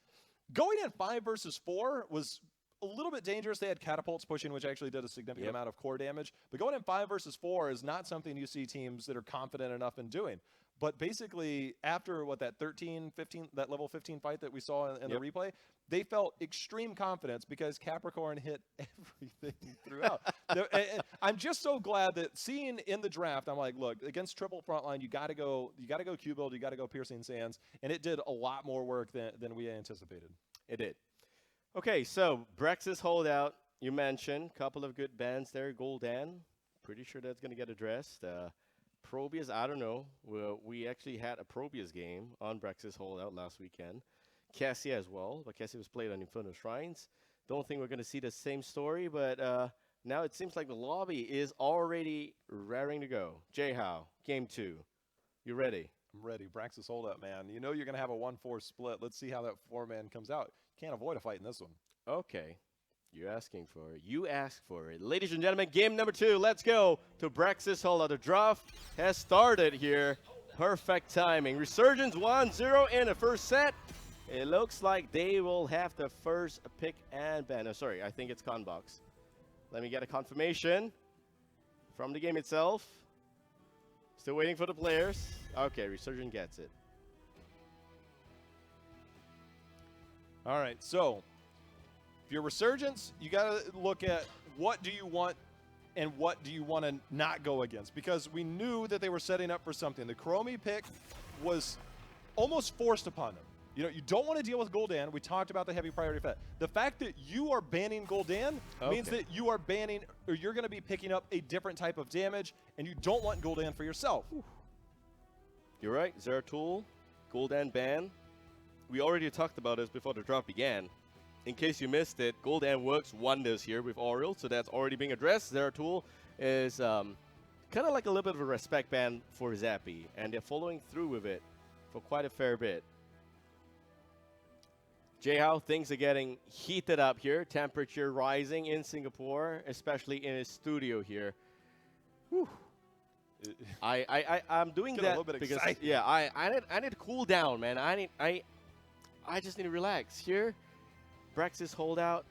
going in 5 versus 4 was a little bit dangerous. They had catapults pushing, which actually did a significant amount of core damage. But going in 5 versus 4 is not something you see teams that are confident enough in doing. But basically, after that 13, 15, that level 15 fight that we saw in the replay, they felt extreme confidence because Capricorn hit everything throughout. I'm just so glad that seeing in the draft, I'm like, look, against triple frontline, you got to go Q-build, you got to go Piercing Sands, and it did a lot more work than we anticipated. It did. Okay, so Brexis holdout, you mentioned. Couple of good bans there. Gul'dan, pretty sure that's going to get addressed. Probius, I don't know. We actually had a Probius game on Brexis holdout last weekend. Cassia as well, but Cassia was played on Inferno Shrines. Don't think we're going to see the same story, but now it seems like the lobby is already raring to go. J-How, game 2. You ready? I'm ready. Braxis holdout, man. You know you're going to have a 1-4 split. Let's see how that 4-man comes out. Can't avoid a fight in this one. Okay. You're asking for it. You asked for it. Ladies and gentlemen, game number 2. Let's go to Brexis holdout. The draft has started here. Perfect timing. Resurgence 1-0 in the first set. It looks like they will have the first pick and ban. Oh, sorry, I think it's Conbox. Let me get a confirmation from the game itself. Still waiting for the players. Okay, Resurgence gets it. All right, so if you're Resurgence, you got to look at what do you want and what do you want to not go against, because we knew that they were setting up for something. The Chromie pick was almost forced upon them. You know, you don't want to deal with Gul'dan. We talked about the heavy priority effect. The fact that you are banning Gul'dan means that you are banning, or you're going to be picking up a different type of damage, and you don't want Gul'dan for yourself. You're right. Zeratul, Gul'dan ban. We already talked about this before the draft began. In case you missed it, Gul'dan works wonders here with Oriel, so that's already being addressed. Zeratul is kind of like a little bit of a respect ban for Zappy, and they're following through with it for quite a fair bit. J-How, things are getting heated up here. Temperature rising in Singapore, especially in his studio here. Whew. I'm doing Get that a little bit because excited. yeah, I need to cool down, man. I just need to relax here. Brexis holdout.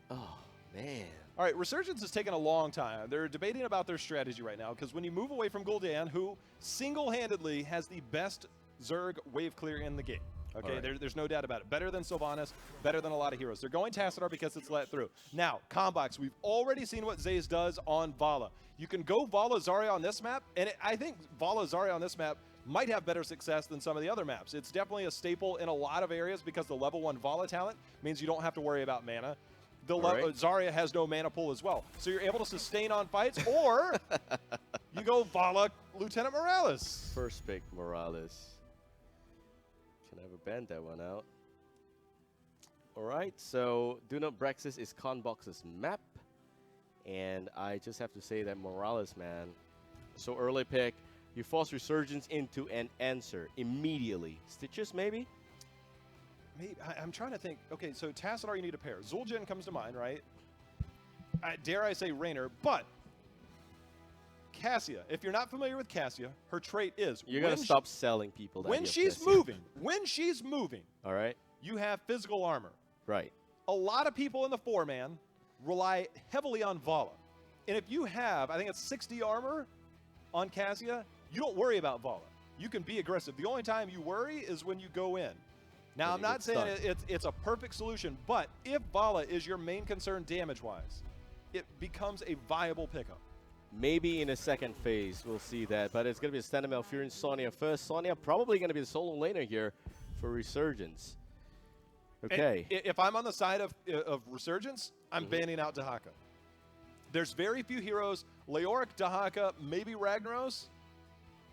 Oh man. All right, Resurgence has taken a long time. They're debating about their strategy right now, because when you move away from Gul'dan, who single-handedly has the best Zerg wave clear in the game. Okay, right. there's no doubt about it. Better than Sylvanas, better than a lot of heroes. They're going Tassadar because it's let through. Now, Conbox, we've already seen what Zaze does on Vala. You can go Vala Zarya on this map, and I think Vala Zarya on this map might have better success than some of the other maps. It's definitely a staple in a lot of areas because the level 1 Vala talent means you don't have to worry about mana. The Zarya has no mana pool as well. So you're able to sustain on fights, or you go Vala Lieutenant Morales. First pick Morales. Can I ever bend that one out? All right, so Do Not Brexis is Conbox's map. And I just have to say that Morales, man, so early pick. You force Resurgence into an answer immediately. Stitches, maybe? Maybe. I'm trying to think. Okay, so Tassadar, you need a pair. Zul'jin comes to mind, right? Dare I say Raynor, but Cassia. If you're not familiar with Cassia, her trait is You're going to stop selling people that when you have she's Cassia. moving. When she's moving. All right. you have physical armor. Right. A lot of people in the 4-man rely heavily on Vala. And if you have, I think it's 60 armor on Cassia, you don't worry about Vala. You can be aggressive. The only time you worry is when you go in. Now, I'm not saying it's a perfect solution, but if Vala is your main concern damage-wise, it becomes a viable pickup. Maybe in a second phase, we'll see that. But it's going to be a standard Malfurion Sonya first. Sonya probably going to be the solo laner here for Resurgence. Okay. And if I'm on the side of Resurgence, I'm banning out Dahaka. There's very few heroes. Leoric, Dahaka, maybe Ragnaros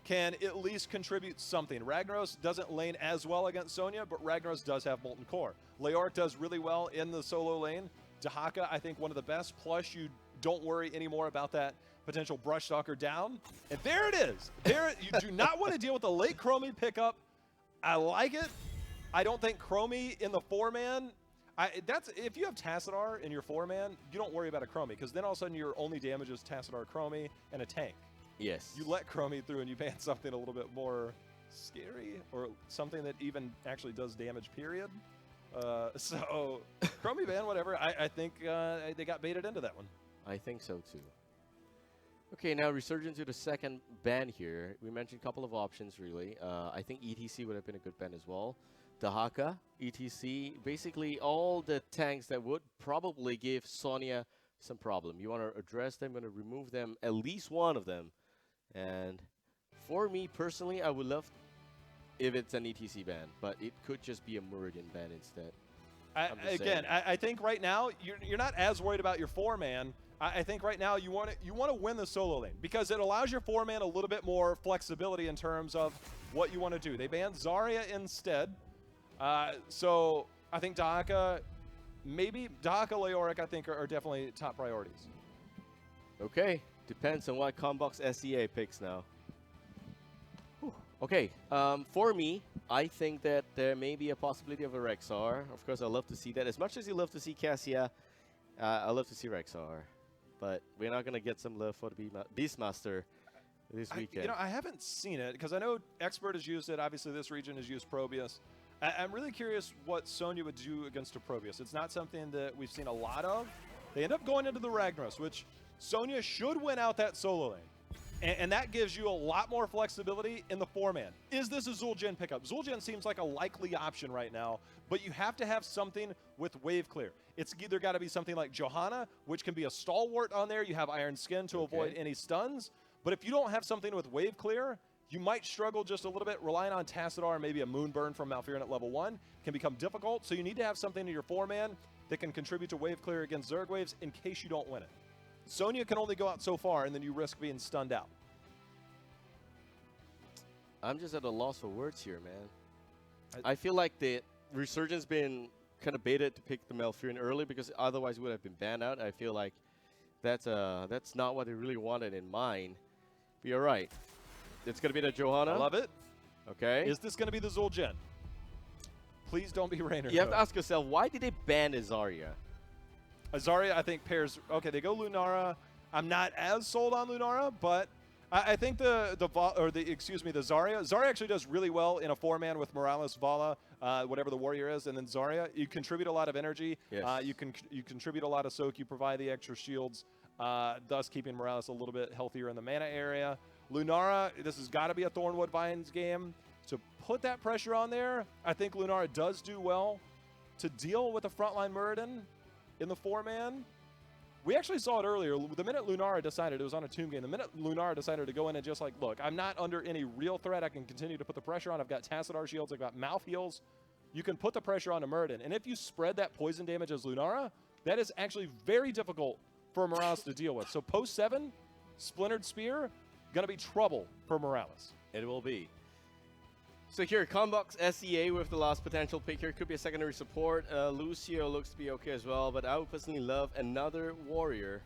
can at least contribute something. Ragnaros doesn't lane as well against Sonya, but Ragnaros does have Molten Core. Leoric does really well in the solo lane. Dahaka, I think, one of the best. Plus, you don't worry anymore about that potential Brush Stalker down. And there it is. There, you do not want to deal with the late Chromie pickup. I like it. I don't think Chromie in the 4-man, if you have Tassadar in your 4-man, you don't worry about a Chromie, because then all of a sudden your only damage is Tassadar, Chromie, and a tank. Yes. You let Chromie through and you ban something a little bit more scary, or something that even actually does damage, period. So Chromie ban, whatever. I think they got baited into that one. I think so too. Okay, now Resurgence to the second ban here. We mentioned a couple of options, really. I think ETC would have been a good ban as well. Dahaka, ETC, basically all the tanks that would probably give Sonya some problem. You want to address them, you want to remove them, at least one of them. And for me personally, I would love if it's an ETC ban, but it could just be a Muradin ban instead. I think right now you're not as worried about your 4-man. I think right now you want to win the solo lane, because it allows your 4-man a little bit more flexibility in terms of what you want to do. They banned Zarya instead, so I think Dahaka, maybe Dahaka, Leoric, I think are definitely top priorities. Okay, depends on what Conbox SEA picks now. Whew. Okay, for me, I think that there may be a possibility of a Rexar. Of course, I love to see that. As much as you love to see Cassia, I love to see Rexar. But we're not going to get some love for the Beastmaster this weekend. I haven't seen it, because I know Expert has used it. Obviously, this region has used Probius. I'm really curious what Sonya would do against a Probius. It's not something that we've seen a lot of. They end up going into the Ragnaros, which Sonya should win out that solo lane. And that gives you a lot more flexibility in the 4-man. Is this a Zul'jin pickup? Zul'jin seems like a likely option right now, but you have to have something with wave clear. It's either got to be something like Johanna, which can be a stalwart on there. You have Iron Skin to avoid any stuns. But if you don't have something with wave clear, you might struggle just a little bit. Relying on Tassadar and maybe a Moonburn from Malfurion at level 1 can become difficult. So you need to have something in your 4-man that can contribute to wave clear against Zerg waves in case you don't win it. Sonya can only go out so far, and then you risk being stunned out. I'm just at a loss for words here, man. I feel like the Resurgence been kind of baited to pick the Malfurion early, because otherwise it would have been banned out. I feel like that's not what they really wanted in mind. But you're right. It's going to be the Johanna. I love it. Okay. Is this going to be the Zul'jin? Please don't be Rainer. You have to ask yourself, why did they ban Zarya? Zarya, I think, pairs... Okay, they go Lunara. I'm not as sold on Lunara, but I think the Zarya. Zarya actually does really well in a 4-man with Morales, Vala, whatever the warrior is, and then Zarya. You contribute a lot of energy. Yes. You contribute a lot of soak. You provide the extra shields, thus keeping Morales a little bit healthier in the mana area. Lunara, this has got to be a Thornwood Vines game. To put that pressure on there, I think Lunara does do well to deal with the frontline Muradin in the 4-man. We actually saw it earlier. The minute Lunara decided, it was on a Tomb game, the minute Lunara decided to go in and just like, look, I'm not under any real threat. I can continue to put the pressure on. I've got Tassadar shields. I've got mouth heals. You can put the pressure on to Muradin. And if you spread that poison damage as Lunara, that is actually very difficult for Morales to deal with. So post 7, Splintered Spear, going to be trouble for Morales. It will be. So here, Conbox SEA with the last potential pick here. Could be a secondary support. Lucio looks to be okay as well, but I would personally love another warrior.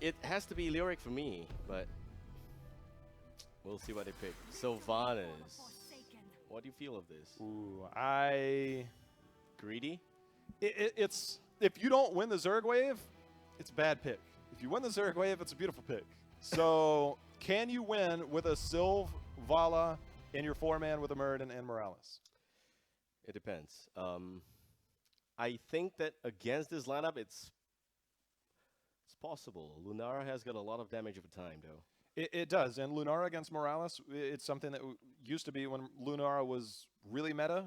It has to be Leoric for me, but we'll see what they pick. Sylvanas. What do you feel of this? Ooh, Greedy? It's... If you don't win the Zerg wave, it's a bad pick. If you win the Zerg wave, it's a beautiful pick. So, can you win with a Sylv, Vala, in your 4-man with a Muradin and Morales? It depends. I think that against this lineup, it's possible. Lunara has got a lot of damage over time, though. It does, and Lunara against Morales, it's something that used to be when Lunara was really meta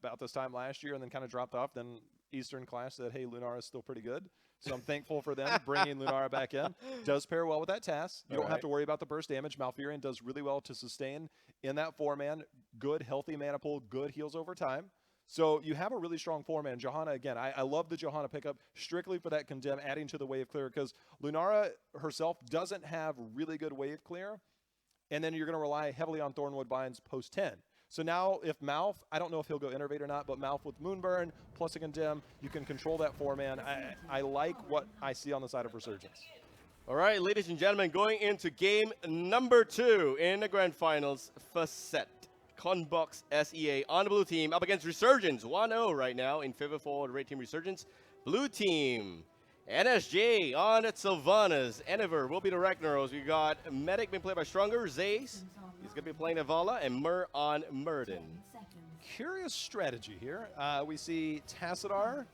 about this time last year and then kind of dropped off. Then Eastern Clash said, hey, Lunara is still pretty good. So I'm thankful for them bringing Lunara back in. Does pair well with that task. You don't have to worry about the burst damage. Malfurion does really well to sustain in that 4-man. Good, healthy mana pool, good heals over time. So you have a really strong 4-man. Johanna, again, I love the Johanna pickup strictly for that condemn, adding to the wave clear, because Lunara herself doesn't have really good wave clear, and then you're going to rely heavily on Thornwood Binds post 10. So now if Malf, I don't know if he'll go Innervate or not, but Malf with Moonburn plus a condemn, you can control that 4-man. I like what I see on the side of Resurgence. All right, ladies and gentlemen, going into game number 2 in the grand finals, first set. Conbox SEA on the blue team up against Resurgence 1-0 right now in favor for the red team Resurgence. Blue team, NSJ on Sylvanas. Endeavor will be the Ragnaros. We got Medic being played by Stronger. Zaze, he's going to be playing Avala, and Mur on Murden. Curious strategy here. We see Tassadar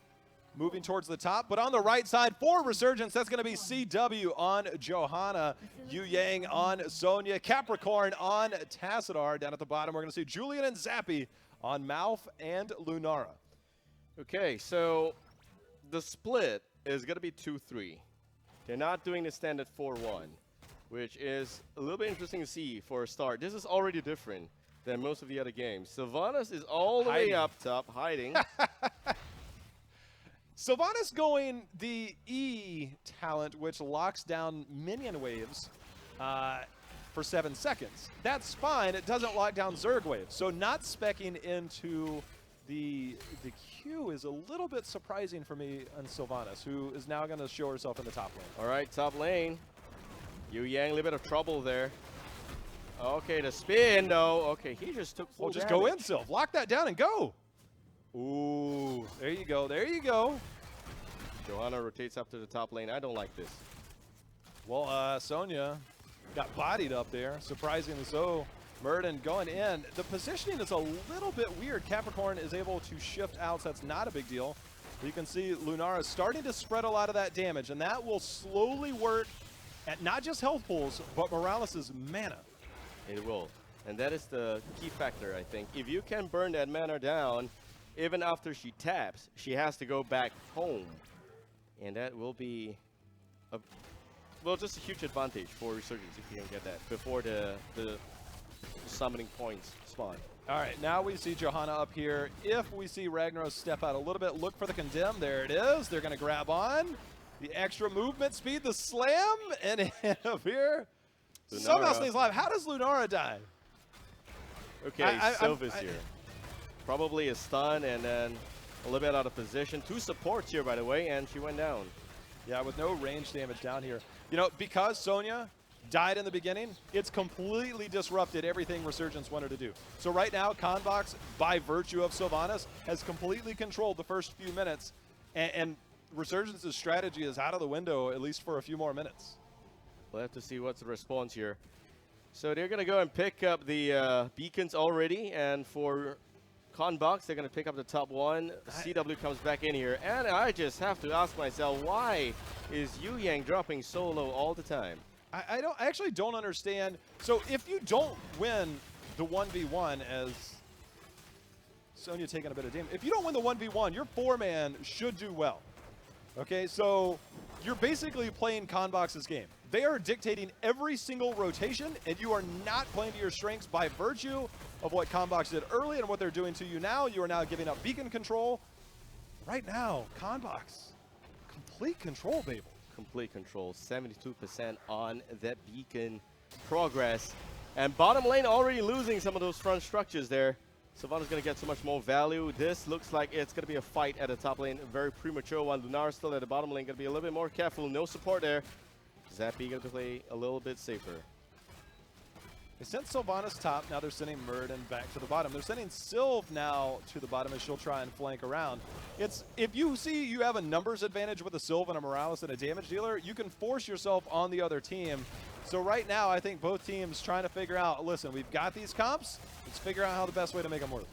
moving towards the top, but on the right side for Resurgence, that's going to be CW on Johanna, Yu Yang on Sonya, Capricorn on Tassadar. Down at the bottom, we're going to see Julian and Zappy on Malf and Lunara. Okay, so the split is going to be 2-3. They're not doing the standard 4-1, which is a little bit interesting to see for a start. This is already different than most of the other games. Sylvanas is all the way up top, hiding. Sylvanas going the E talent, which locks down minion waves for 7 seconds. That's fine. It doesn't lock down Zerg waves. So not speccing into the Q is a little bit surprising for me on Sylvanas, who is now going to show herself in the top lane. All right, top lane. Yu Yang, a little bit of trouble there. Okay, the spin, though. Okay, he just took full just damage. go in, Sylv. Lock that down and go. Ooh, there you go. There you go. Johanna rotates up to the top lane. I don't like this. Well, Sonya got bodied up there, surprisingly so. Murden going in. The positioning is a little bit weird. Capricorn is able to shift out, so that's not a big deal. You can see Lunara starting to spread a lot of that damage, and that will slowly work at not just health pools, but Morales' mana. It will. And that is the key factor, I think. If you can burn that mana down, even after she taps, she has to go back home. And that will be, just a huge advantage for Resurgence if you can get that before the summoning points spawn. All right, now we see Johanna up here. If we see Ragnaros step out a little bit, look for the condemn. There it is. They're going to grab on. The extra movement speed, the slam, and up here. Somehow stays alive. How does Lunara die? Okay, Sylva's here. Probably a stun and then a little bit out of position. 2 supports here, by the way, and she went down. Yeah, with no range damage down here. You know, because Sonya died in the beginning, it's completely disrupted everything Resurgence wanted to do. So right now, Conbox, by virtue of Sylvanas, has completely controlled the first few minutes, and Resurgence's strategy is out of the window, at least for a few more minutes. We'll have to see what's the response here. So they're going to go and pick up the beacons already, and for Conbox, they're going to pick up the top one. CW comes back in here, and I just have to ask myself, why is Yu Yang dropping so low all the time? I actually don't understand. So if you don't win the 1v1, as Sonya taking a bit of damage, if you don't win the 1v1, your 4-man should do well. Okay, so you're basically playing Conbox's game. They are dictating every single rotation, and you are not playing to your strengths by virtue of what Conbox did early and what they're doing to you now. You are now giving up beacon control. Right now, Conbox, complete control, Babel. Complete control, 72% on that beacon progress. And bottom lane already losing some of those front structures there. Sylvana's going to get so much more value. This looks like it's going to be a fight at the top lane. Very premature one. Lunara still at the bottom lane. Going to be a little bit more careful. No support there. Zappy going to play a little bit safer. They sent Sylvanas top. Now they're sending Murden back to the bottom. They're sending Sylv now to the bottom as she'll try and flank around. It's if you see you have a numbers advantage with a Sylv and a Morales and a damage dealer, you can force yourself on the other team. So right now, I think both teams trying to figure out, listen, we've got these comps. Let's figure out how the best way to make them work.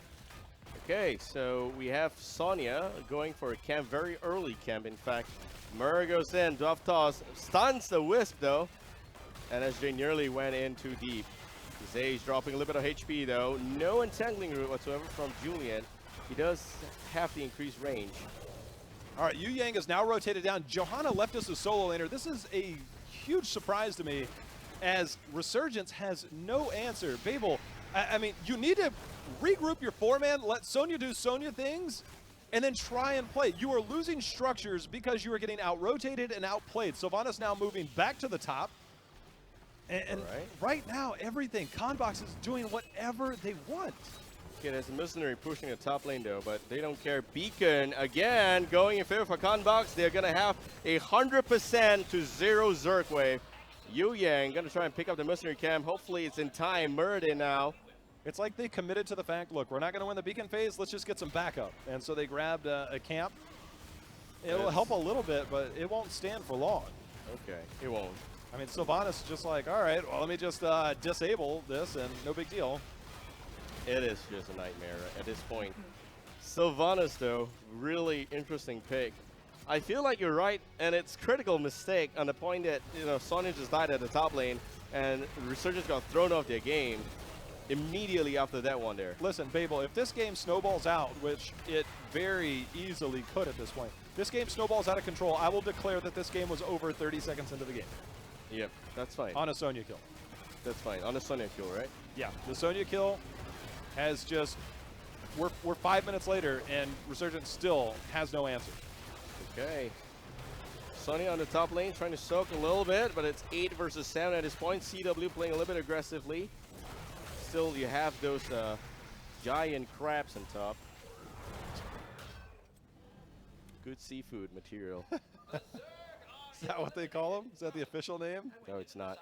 Okay, so we have Sonya going for a camp, very early camp, in fact. Murr goes in, Dwarf Toss, stuns the Wisp though, and SJ nearly went in too deep. Zay's dropping a little bit of HP though, no entangling route whatsoever from Julian. He does have the increased range. All right, Yu Yang is now rotated down. Johanna left us a solo laner. This is a huge surprise to me, as Resurgence has no answer. Babel, I mean, you need to regroup your 4-man, let Sonya do Sonya things, and then try and play. You are losing structures because you are getting out-rotated and outplayed. Sylvanas now moving back to the top. And right now, everything, Conbox is doing whatever they want. Okay, there's a Mercenary pushing the top lane though, but they don't care. Beacon, again, going in favor for Conbox. They're going to have 100% to 0 Zerg wave. Yu Yang going to try and pick up the Mercenary camp. Hopefully it's in time. Murder now. It's like they committed to the fact, look, we're not going to win the beacon phase, let's just get some backup. And so they grabbed a camp. It'll help a little bit, but it won't stand for long. Okay, it won't. I mean, Sylvanas is just like, all right, well, let me just disable this and no big deal. It is just a nightmare at this point. Sylvanas, though, really interesting pick. I feel like you're right, and it's critical mistake on the point that, you know, Sonya just died at the top lane, and Resurgence got thrown off their game immediately after that one there. Listen, Babel, if this game snowballs out, which it very easily could at this point, this game snowballs out of control, I will declare that this game was over 30 seconds into the game. Yep, that's fine. On a Sonya kill. That's fine. On a Sonya kill, right? Yeah, the Sonya kill has just, we're 5 minutes later, and Resurgence still has no answer. Okay. Sonya on the top lane trying to soak a little bit, but it's 8 versus 7 at this point. CW playing a little bit aggressively. Still, you have those giant crabs on top. Good seafood material. Is that what they call them? Is that the official name? No, it's not.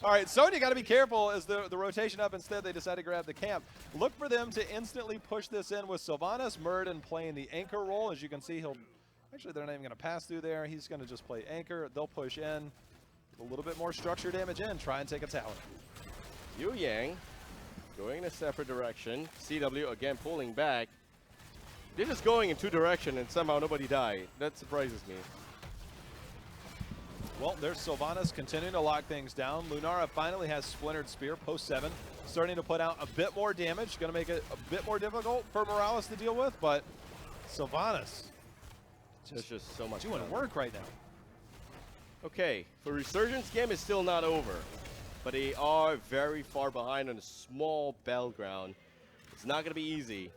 All right, Sonya got to be careful as the rotation up. Instead, they decide to grab the camp. Look for them to instantly push this in with Sylvanas Murden playing the anchor role. As you can see, he'll actually, they're not even going to pass through there. He's going to just play anchor. They'll push in. A little bit more structure damage in. Try and take a tower. Yu Yang going in a separate direction. CW again pulling back. They're just going in 2 directions and somehow nobody died. That surprises me. Well, there's Sylvanas continuing to lock things down. Lunara finally has Splintered Spear post 7, starting to put out a bit more damage. Going to make it a bit more difficult for Morales to deal with, but Sylvanas just so much doing fun. work right now. Okay, for Resurgence, game is still not over, but they are very far behind on a small battleground. It's not going to be easy.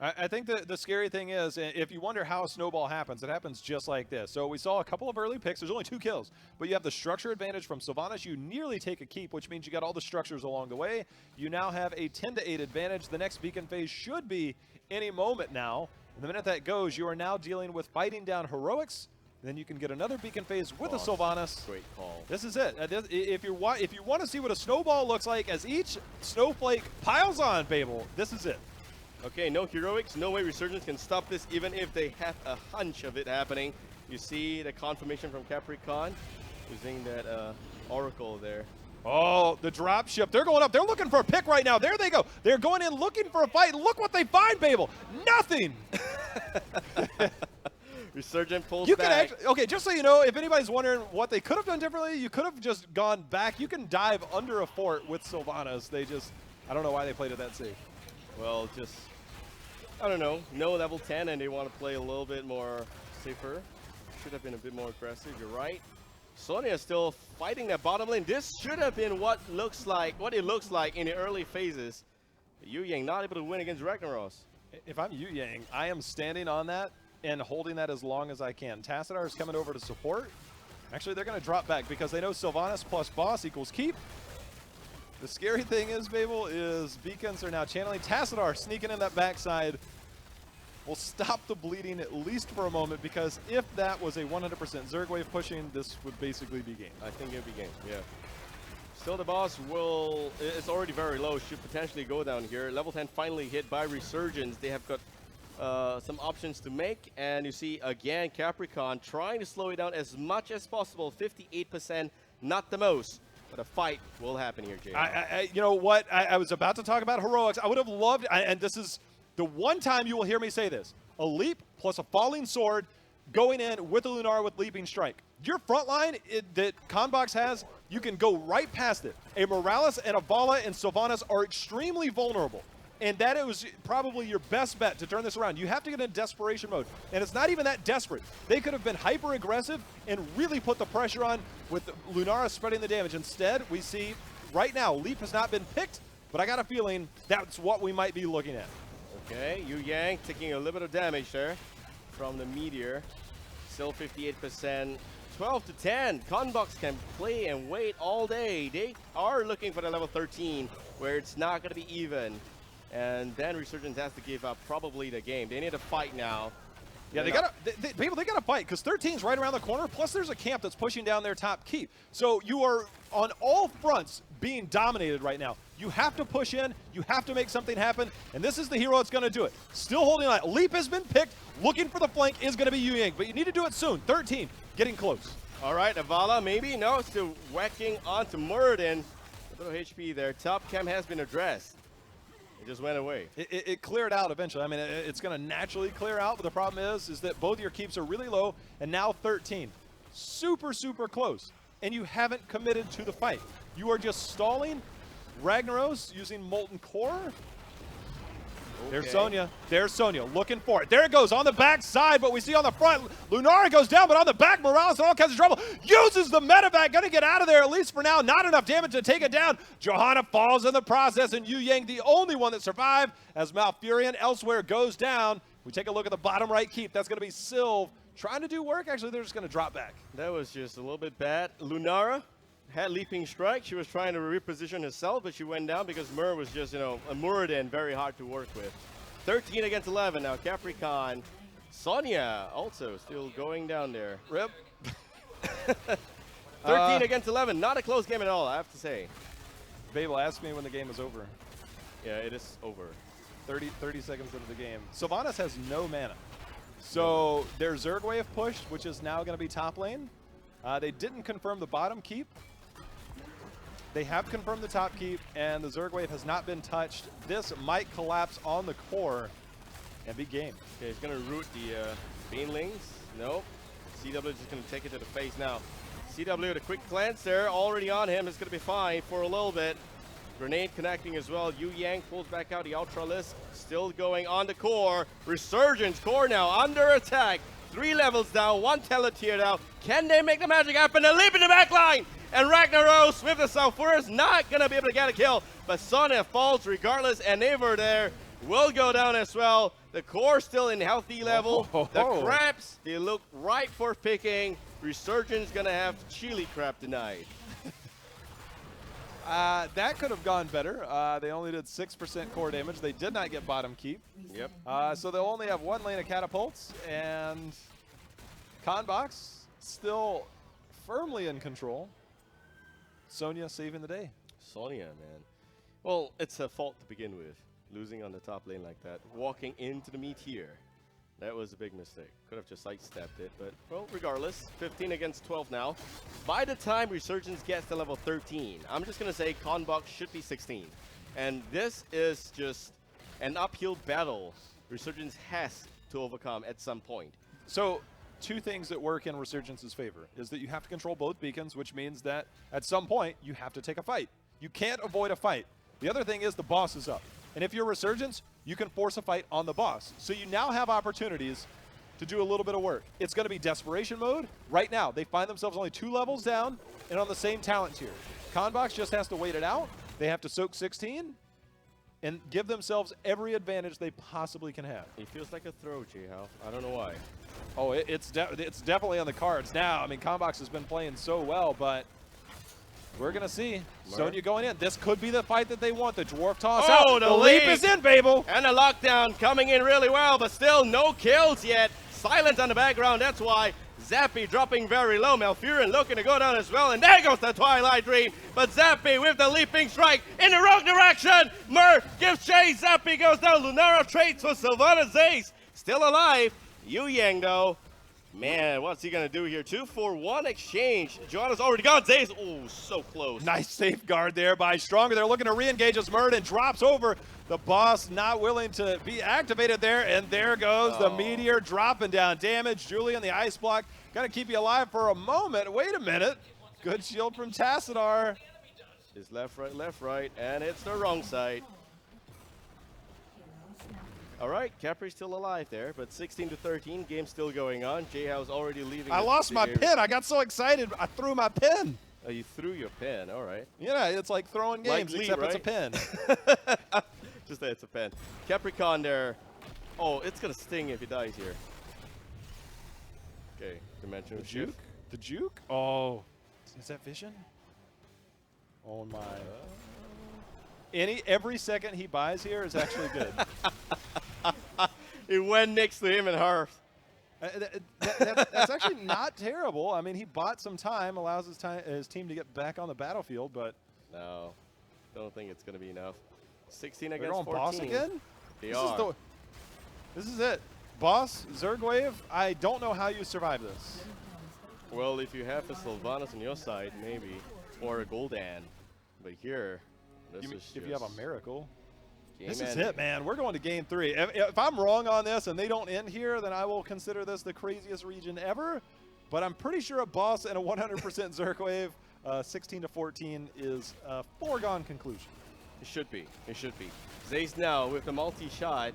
I think the scary thing is, if you wonder how a snowball happens, it happens just like this. So we saw a couple of early picks. There's only 2 kills, but you have the structure advantage from Sylvanas. You nearly take a keep, which means you got all the structures along the way. You now have a 10-8 advantage. The next beacon phase should be any moment now. And the minute that goes, you are now dealing with fighting down heroics. Then you can get another beacon phase with a Sylvanas. Great call. This is it. If you want to see what a snowball looks like as each snowflake piles on, Babel, this is it. Okay, no heroics, no way Resurgence can stop this even if they have a hunch of it happening. You see the confirmation from Capricorn using that Oracle there. Oh, the drop ship. They're going up. They're looking for a pick right now. There they go. They're going in looking for a fight. Look what they find, Babel. Nothing. Resurgent pulls you back. Can actually, okay, just so you know, if anybody's wondering what they could have done differently, you could have just gone back. You can dive under a fort with Sylvanas. They just, I don't know why they played it that safe. Well, just, I don't know, no level 10 and they want to play a little bit more safer. Should have been a bit more aggressive, you're right. Sonya still fighting that bottom lane. This should have been what it looks like in the early phases. Yu Yang not able to win against Ragnaros. If I'm Yu Yang, I am standing on that and holding that as long as I can. Tassadar is coming over to support. Actually, they're going to drop back because they know Sylvanas plus boss equals keep. The scary thing is, Babel, is beacons are now channeling. Tassadar sneaking in that backside will stop the bleeding at least for a moment, because if that was a 100% Zerg wave pushing, this would basically be game. I think it would be game, yeah. Still the boss will, it's already very low, should potentially go down here. Level 10 finally hit by Resurgence. They have got some options to make, and you see again Capricorn trying to slow it down as much as possible. 58%, not the most. But a fight will happen here, Jay. You know what? I was about to talk about heroics. I would have loved, and this is The one time you will hear me say this, a leap plus a falling sword going in with a Lunara with leaping strike. Your front line that Conbox has, you can go right past it. A Morales and a Vala and Sylvanas are extremely vulnerable. And that was probably your best bet to turn this around. You have to get in desperation mode. And it's not even that desperate. They could have been hyper-aggressive and really put the pressure on with Lunara spreading the damage. Instead, we see right now, Leap has not been picked, but I got a feeling that's what we might be looking at. Okay, Yu Yang taking a little bit of damage there from the Meteor. Still 58%. 12 to 10. Conbox can play and wait all day. They are looking for the level 13 where it's not going to be even. And then Resurgence has to give up probably the game. They need to fight now. Yeah, they gotta fight because 13's right around the corner. Plus, there's a camp that's pushing down their top keep. So you are on all fronts being dominated right now. You have to push in. You have to make something happen. And this is the hero that's going to do it. Still holding on. Leap has been picked. Looking for the flank is going to be Yu Yang, but you need to do it soon. 13, getting close. All right, Avala maybe. No, still whacking onto Muradin. A little HP there. Top cam has been addressed. It just went away. It cleared out eventually. I mean, it's going to naturally clear out, but the problem is that both your keeps are really low, and now 13. Super, super close. And you haven't committed to the fight. You are just stalling. Ragnaros using Molten Core. Okay. There's Sonya. There's Sonya looking for it. There it goes on the back side, but we see on the front, Lunara goes down, but on the back, Morales in all kinds of trouble. Uses the medevac, gonna get out of there, at least for now. Not enough damage to take it down. Johanna falls in the process, and Yu Yang, the only one that survived, as Malfurion elsewhere goes down. We take a look at the bottom right keep. That's gonna be Sylv trying to do work. Actually, they're just gonna drop back. That was just a little bit bad. Lunara had leaping strike. She was trying to reposition herself, but she went down because Mur was just, a Muradin, very hard to work with. 13 against 11 now. Capricorn. Sonya also still going down there. Rip. 13 against 11. Not a close game at all, I have to say. Babel, ask me when the game is over. Yeah, it is over. 30 seconds into the game. Sylvanas has no mana. So their Zerg wave pushed, which is now going to be top lane. They didn't confirm the bottom keep. They have confirmed the top keep, and the Zerg wave has not been touched. This might collapse on the core and be game. Okay, he's going to root the Banelings. Nope. CW is just going to take it to the face now. CW with a quick cleanse there, already on him. It's going to be fine for a little bit. Grenade connecting as well. Yu Yang pulls back out the Ultralisk. Still going on the core. Resurgence core now under attack. 3 levels down, 1 Teletier down. Can they make the magic happen? A leap in the back line! And Ragnaros with the Sulphurus not going to be able to get a kill. But Sonya falls regardless, and Eivor there will go down as well. The core still in healthy level. The Crabs, they look right for picking. Resurgence going to have Chili Crab tonight. That could have gone better. They only did 6% core damage. They did not get bottom keep. Yep. So they'll only have 1 lane of catapults, and Conbox still firmly in control. Sonya saving the day. Sonya, man. Well, it's a fault to begin with, losing on the top lane like that. Walking into the Meteor. That was a big mistake. Could have just sidestepped it, but, well, regardless, 15 against 12 now. By the time Resurgence gets to level 13, I'm just going to say Conbox should be 16. And this is just an uphill battle Resurgence has to overcome at some point. So, 2 things that work in Resurgence's favor is that you have to control both beacons, which means that at some point, you have to take a fight. You can't avoid a fight. The other thing is the boss is up. And if you're Resurgence, you can force a fight on the boss. So you now have opportunities to do a little bit of work. It's going to be desperation mode. Right now, they find themselves only 2 levels down and on the same talent tier. Conbox just has to wait it out. They have to soak 16 and give themselves every advantage they possibly can have. It feels like a throw, J-Hal. I don't know why. Oh, it's definitely on the cards now. I mean, Conbox has been playing so well, but we're going to see. Sonya going in. This could be the fight that they want. The dwarf toss out. The leap is in, Babel. And the lockdown coming in really well, but still no kills yet. Silence on the background. That's why Zappy dropping very low. Malfurion looking to go down as well. And there goes the Twilight Dream. But Zappy with the leaping strike in the wrong direction. Mur gives chase. Zappy goes down. Lunara trades for Sylvanas Ace. Still alive. Yu Yang, though. Man, what's he going to do here? 2-for-1 exchange. Johanna's already gone. Zays, oh, so close. Nice safeguard there by Stronger. They're looking to re-engage as Murd and drops over. The boss not willing to be activated there, and there goes the Meteor dropping down damage. Julian, the ice block, gonna keep you alive for a moment. Wait a minute. Good shield from Tassadar. It's left, right, and it's the wrong side. All right, Capri's still alive there, but 16-13, game still going on. J-House already leaving. I lost my pin. I got so excited, I threw my pin. Oh, you threw your pin, all right. Yeah, it's like throwing games, like except Lee, it's a pin. Just that it's a pen. Capricorn there. Oh, it's gonna sting if he dies here. Okay, dimensional shift. Juke? The juke? Oh, is that vision? Oh my. Every second he buys here is actually good. It went next to him and her. That's actually not terrible. I mean, he bought some time, allows his team to get back on the battlefield, but no, don't think it's gonna be enough. 16 they're against going 14. boss again? They are. This is it. Boss, Zergwave, I don't know how you survive this. Well, if you have a Sylvanas on your side, maybe. Or a Gul'dan. But here, this is if you have a Miracle. This is is it, man. We're going to game 3. If I'm wrong on this and they don't end here, then I will consider this the craziest region ever. But I'm pretty sure a boss and a 100% Zergwave, 16-14 is a foregone conclusion. It should be. It should be. Zays now with the multi-shot.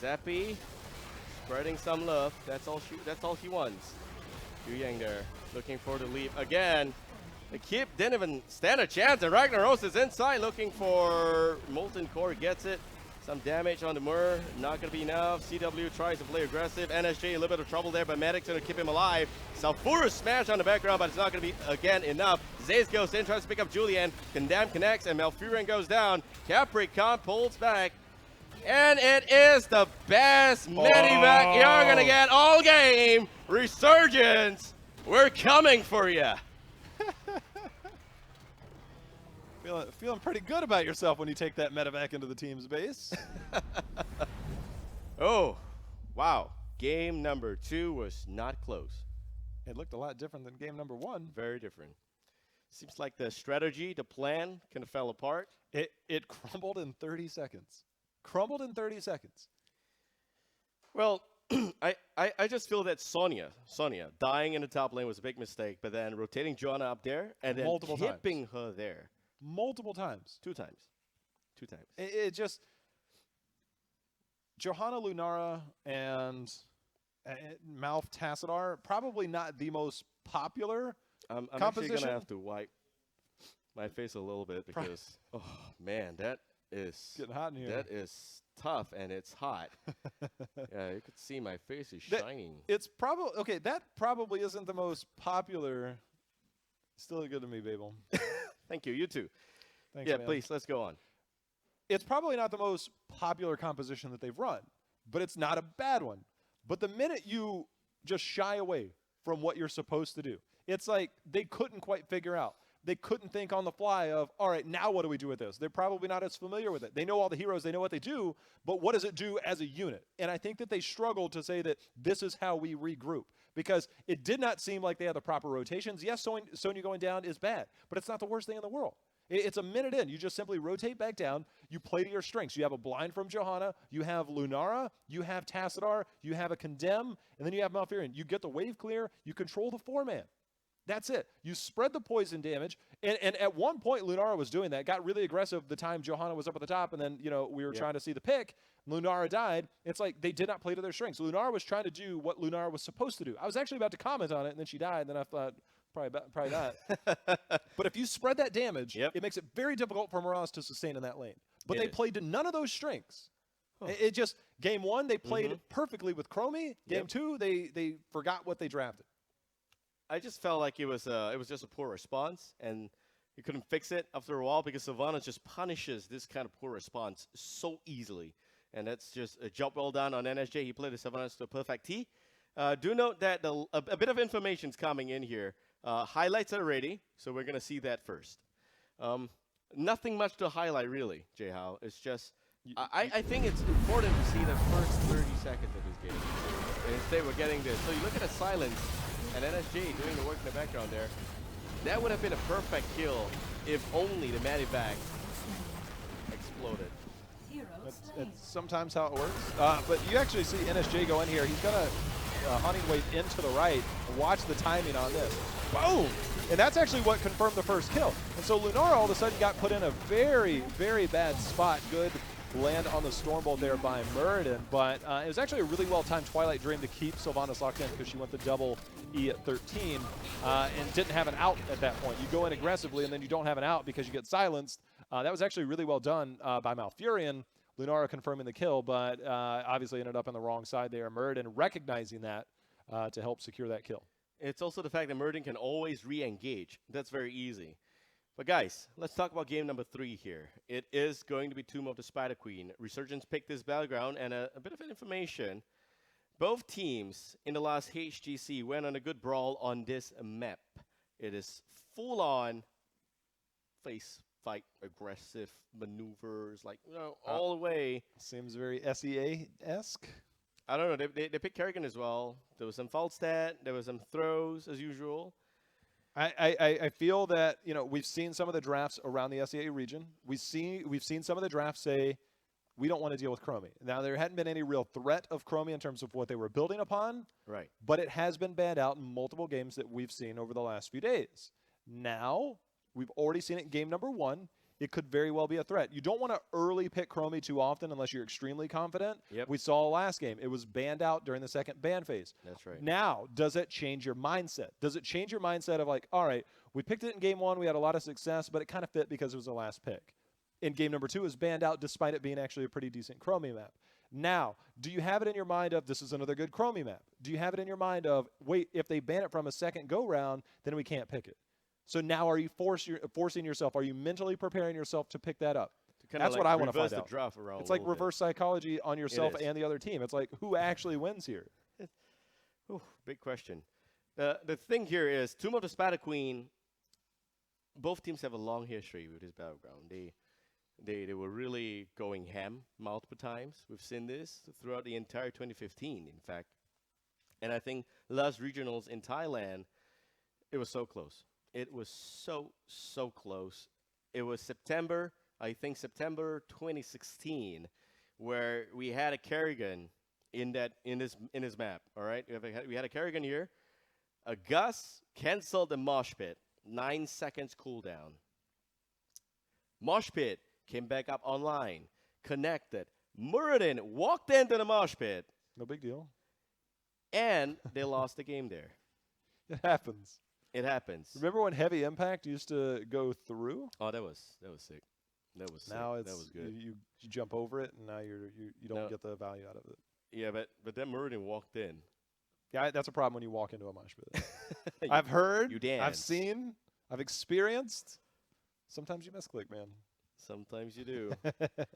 Zappy spreading some love. That's all he wants. Yu Yang there looking for the leap again. The Kip didn't even stand a chance, and Ragnaros is inside looking for Molten Core. Gets it. Some damage on the Mur. Not going to be enough. CW tries to play aggressive. NSJ a little bit of trouble there, but Medic's going to keep him alive. Sulfurus smash on the background, but it's not going to be, again, enough. Zays goes in, tries to pick up Julian. Condemn connects, and Malfurion goes down. Capricorn pulls back. And it is the best medivac you're going to get all game. Resurgence, we're coming for you. Feeling pretty good about yourself when you take that medevac into the team's base. Oh, wow. Game number 2 was not close. It looked a lot different than game number 1. Very different. Seems like the strategy, the plan kind of fell apart. It crumbled in 30 seconds. Crumbled in 30 seconds. Well, I just feel that Sonya dying in the top lane was a big mistake, but then rotating Johanna up there and then keeping her there. Multiple times. 2 times. 2 times. It just... Johanna Lunara and Malf Tassadar, probably not the most popular I'm composition. actually going to have to wipe my face a little bit because, oh, man, that is... Getting hot in here. That is tough, and it's hot. Yeah, you could see my face is shining. It's probably... Okay, that probably isn't the most popular... Still good to me, Babel. Thank you. You too. Thanks, yeah, man. please, let's go on. It's probably not the most popular composition that they've run, but it's not a bad one. But the minute you just shy away from what you're supposed to do, it's like they couldn't quite figure out. They couldn't think on the fly of, all right, now what do we do with this? They're probably not as familiar with it. They know all the heroes. They know what they do, but what does it do as a unit? And I think that they struggled to say that this is how we regroup because it did not seem like they had the proper rotations. Yes, Sonya going down is bad, but it's not the worst thing in the world. It's a minute in. You just simply rotate back down. You play to your strengths. You have a blind from Johanna. You have Lunara. You have Tassadar. You have a Condemn. And then you have Malfurion. You get the wave clear. You control the 4-man. That's it. You spread the poison damage. And at one point, Lunara was doing that. Got really aggressive the time Johanna was up at the top. And then, you know, we were trying to see the pick. Lunara died. It's like they did not play to their strengths. Lunara was trying to do what Lunara was supposed to do. I was actually about to comment on it, and then she died. And then I thought... Probably not. But if you spread that damage, it makes it very difficult for Miraz to sustain in that lane. But they played to none of those strengths. It just, game 1, they played perfectly with Chromie. Game 2, they forgot what they drafted. I just felt like it was just a poor response, and you couldn't fix it after a while because Sylvanas just punishes this kind of poor response so easily. And that's just a job well done on NSJ. He played the Sylvanas to a perfect T. Do note that a bit of information is coming in here. Highlights are ready, so we're going to see that first. Nothing much to highlight, really, Jay Howe. It's just, I think it's important to see the first 30 seconds of his game. And instead, we're getting this. So you look at the silence and NSJ doing the work in the background there. That would have been a perfect kill if only the Medivac exploded. That's sometimes how it works. But you actually see NSJ go in here. He's going to hunting wave into the right. Watch the timing on this. Boom! And that's actually what confirmed the first kill. And so Lunar all of a sudden got put in a very, very bad spot. Good land on the Stormbolt there by Muradin, but it was actually a really well-timed Twilight Dream to keep Sylvanas locked in because she went the double E at 13 and didn't have an out at that point. You go in aggressively and then you don't have an out because you get silenced. That was actually really well done by Malfurion. Lunara confirming the kill, but obviously ended up on the wrong side there. Muradin recognizing that to help secure that kill. It's also the fact that Muradin can always re-engage. That's very easy. But guys, let's talk about game number 3 here. It is going to be Tomb of the Spider Queen. Resurgence picked this battleground, and a bit of information. Both teams in the last HGC went on a good brawl on this map. It is full-on face fight, aggressive maneuvers, like, you know, all the way. Seems very SEA-esque. I don't know. They picked Kerrigan as well. There was some Falstad. There was some throws, as usual. I feel that, you know, we've seen some of the drafts around the SEA region. We've seen some of the drafts say we don't want to deal with Chromie. Now, there hadn't been any real threat of Chromie in terms of what they were building upon. Right. But it has been banned out in multiple games that we've seen over the last few days. Now, we've already seen it in game number 1. It could very well be a threat. You don't want to early pick Chromie too often unless you're extremely confident. Yep. We saw last game. It was banned out during the second ban phase. That's right. Now, does it change your mindset? Does it change your mindset of like, all right, we picked it in game 1. We had a lot of success, but it kind of fit because it was the last pick. In game number 2, it was banned out despite it being actually a pretty decent Chromie map. Now, do you have it in your mind of this is another good Chromie map? Do you have it in your mind of, wait, if they ban it from a second go-round, then we can't pick it? So now are you forcing yourself? Are you mentally preparing yourself to pick that up? That's what I want to find out. It's like reverse psychology on yourself and the other team. It's like, who actually wins here? Ooh, big question. The thing here is, Tomb of the Spider Queen, both teams have a long history with this battleground. They were really going ham multiple times. We've seen this throughout the entire 2015, in fact. And I think last regionals in Thailand, it was so close. It was so close. It was September 2016, where we had a Kerrigan in this map. All right, we had a Kerrigan here. A Gus canceled the mosh pit. 9 seconds cooldown. Mosh pit came back up online. Connected. Muradin walked into the mosh pit. No big deal. And they lost the game there. It happens. It happens. Remember when Heavy Impact used to go through? Oh, that was sick. That was now sick. It's, that was good. You jump over it, and now you don't get the value out of it. Yeah, but then Muradin walked in. Yeah, that's a problem when you walk into a mosh pit. I've heard, I've seen, I've experienced. Sometimes you misclick, man. Sometimes you do.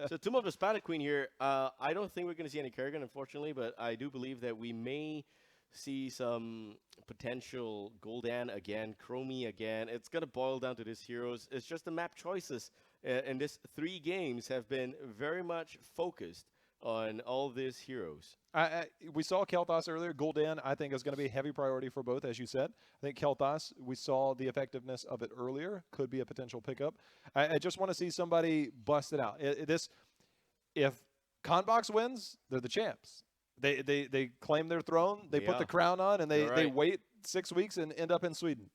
So Tomb of the Spider Queen here. I don't think we're going to see any Kerrigan, unfortunately, but I do believe that we may see some potential Gul'dan again, Chromie again. It's going to boil down to these heroes. It's just the map choices. And these 3 games have been very much focused on all these heroes. We saw Kel'Thas earlier. Gul'dan, I think, is going to be a heavy priority for both, as you said. I think Kel'Thas, we saw the effectiveness of it earlier, could be a potential pickup. I just want to see somebody bust it out. If Conbox wins, they're the champs. They claim their throne, they put the crown on, and they wait 6 weeks and end up in Sweden.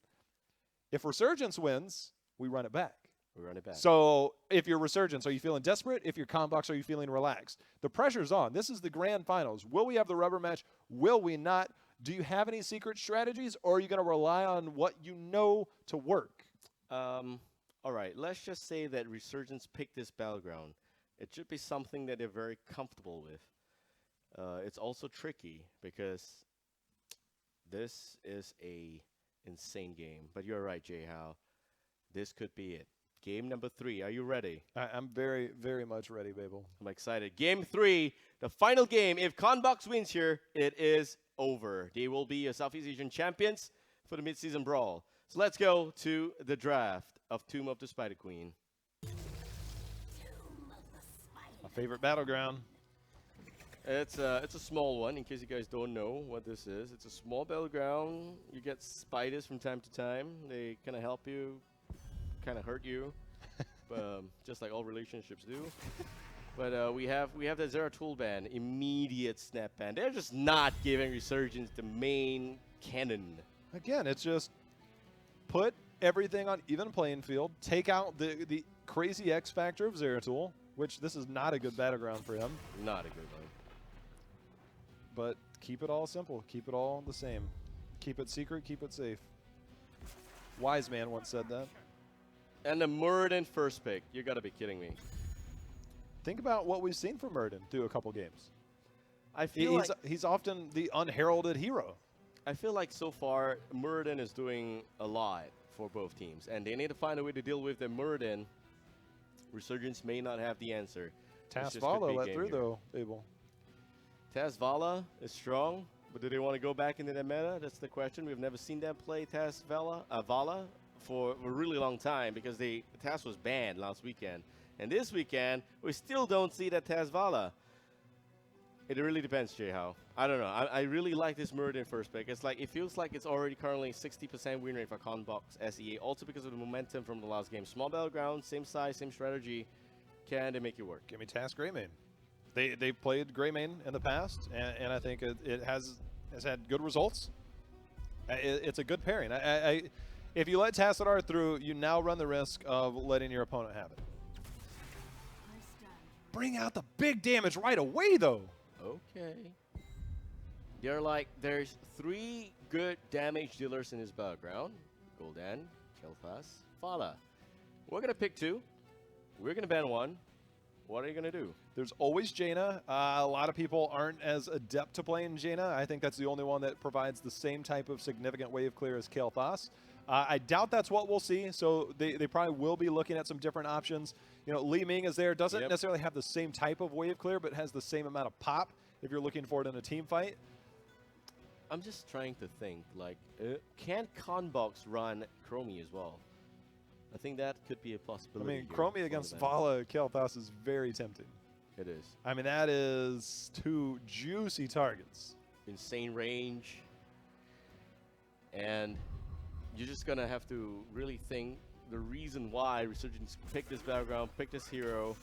If Resurgence wins, we run it back. We run it back. So if you're Resurgence, are you feeling desperate? If you're Conbox, are you feeling relaxed? The pressure's on. This is the grand finals. Will we have the rubber match? Will we not? Do you have any secret strategies, or are you going to rely on what you know to work? All right, let's just say that Resurgence picked this battleground. It should be something that they're very comfortable with. It's also tricky because this is a insane game. But you're right, Jay Howe. This could be it. Game number 3. Are you ready? I'm very, very much ready, Babel. I'm excited. Game 3, the final game. If Conbox wins here, it is over. They will be your Southeast Asian champions for the Mid Season Brawl. So let's go to the draft of Tomb of the Spider Queen. My favorite battleground. It's a small one, in case you guys don't know what this is. It's a small battleground. You get spiders from time to time. They kind of help you, kind of hurt you, just like all relationships do. But we have the Zera tool ban, immediate snap ban. They're just not giving Resurgence the main cannon. Again, it's just put everything on even playing field. Take out the crazy X factor of Zeratul, which this is not a good battleground for him. Not a good one. But keep it all simple. Keep it all the same. Keep it secret. Keep it safe. Wise man once said that. And the Muradin first pick. You gotta be kidding me. Think about what we've seen from Muradin through a couple games. I feel he's often the unheralded hero. I feel like so far Muradin is doing a lot for both teams, and they need to find a way to deal with the Muradin. Resurgence may not have the answer. Tasvala let through though, Abel. Tasvala is strong, but do they want to go back into the meta? That's the question. We've never seen them play Vala for a really long time because Tas was banned last weekend. And this weekend, we still don't see that Tasvala. It really depends, Jay-How. I don't know. I really like this Muradin first pick. It's like, it feels like it's already currently 60% win rate for Conbox SEA, also because of the momentum from the last game. Small battleground, same size, same strategy. Can they make it work? Give me Tas Greymane. They played Greymane in the past, and I think it has had good results. It's a good pairing. If you let Tassadar through, you now run the risk of letting your opponent have it. Bring out the big damage right away, though. Okay. There's 3 good damage dealers in this battleground. Gul'dan, Kel'Thas, Vala. We're going to pick 2. We're going to ban 1. What are you going to do? There's always Jaina. A lot of people aren't as adept to playing Jaina. I think that's the only one that provides the same type of significant wave clear as Kel'Thas. I doubt that's what we'll see, so they probably will be looking at some different options. You know, Li Ming is there. Doesn't necessarily have the same type of wave clear, but has the same amount of pop if you're looking for it in a team fight. I'm just trying to think, like, can Conbox run Chromie as well? I think that could be a possibility. I mean, Chromie against Vala Kel'Thas is very tempting. It is. I mean, that is 2 juicy targets. Insane range. And you're just going to have to really think the reason why Resurgence picked this battleground, picked this hero.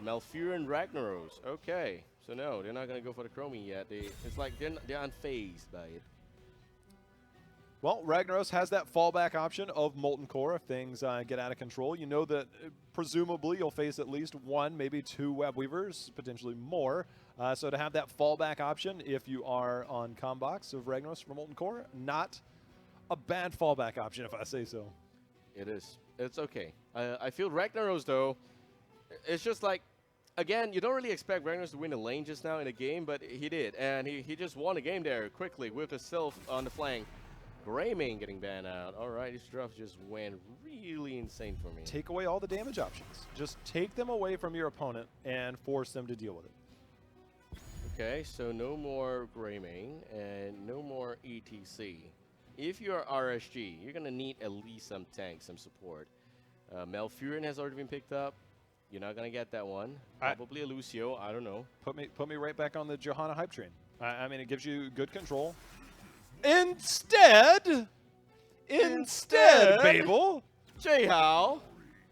Malfurion and Ragnaros. Okay. So no, they're not going to go for the Chromie yet. It's like they're unfazed by it. Well, Ragnaros has that fallback option of Molten Core if things get out of control. You know that presumably you'll face at least 1, maybe 2 Web Weavers, potentially more. So to have that fallback option if you are on Conbox of Ragnaros for Molten Core, not a bad fallback option if I say so. It is. It's okay. I feel Ragnaros, though, it's just like, again, you don't really expect Ragnaros to win a lane just now in a game, but he did. And he just won a game there quickly with the Sylph on the flank. Greymane getting banned out. All right, this draft just went really insane for me. Take away all the damage options. Just take them away from your opponent and force them to deal with it. Okay, so no more Greymane and no more ETC. If you're RSG, you're going to need at least some tanks, some support. Malfurion has already been picked up. You're not going to get that one. Probably a Lucio. I don't know. Put me right back on the Johanna hype train. I mean, it gives you good control. Instead, Babel. Jay-How.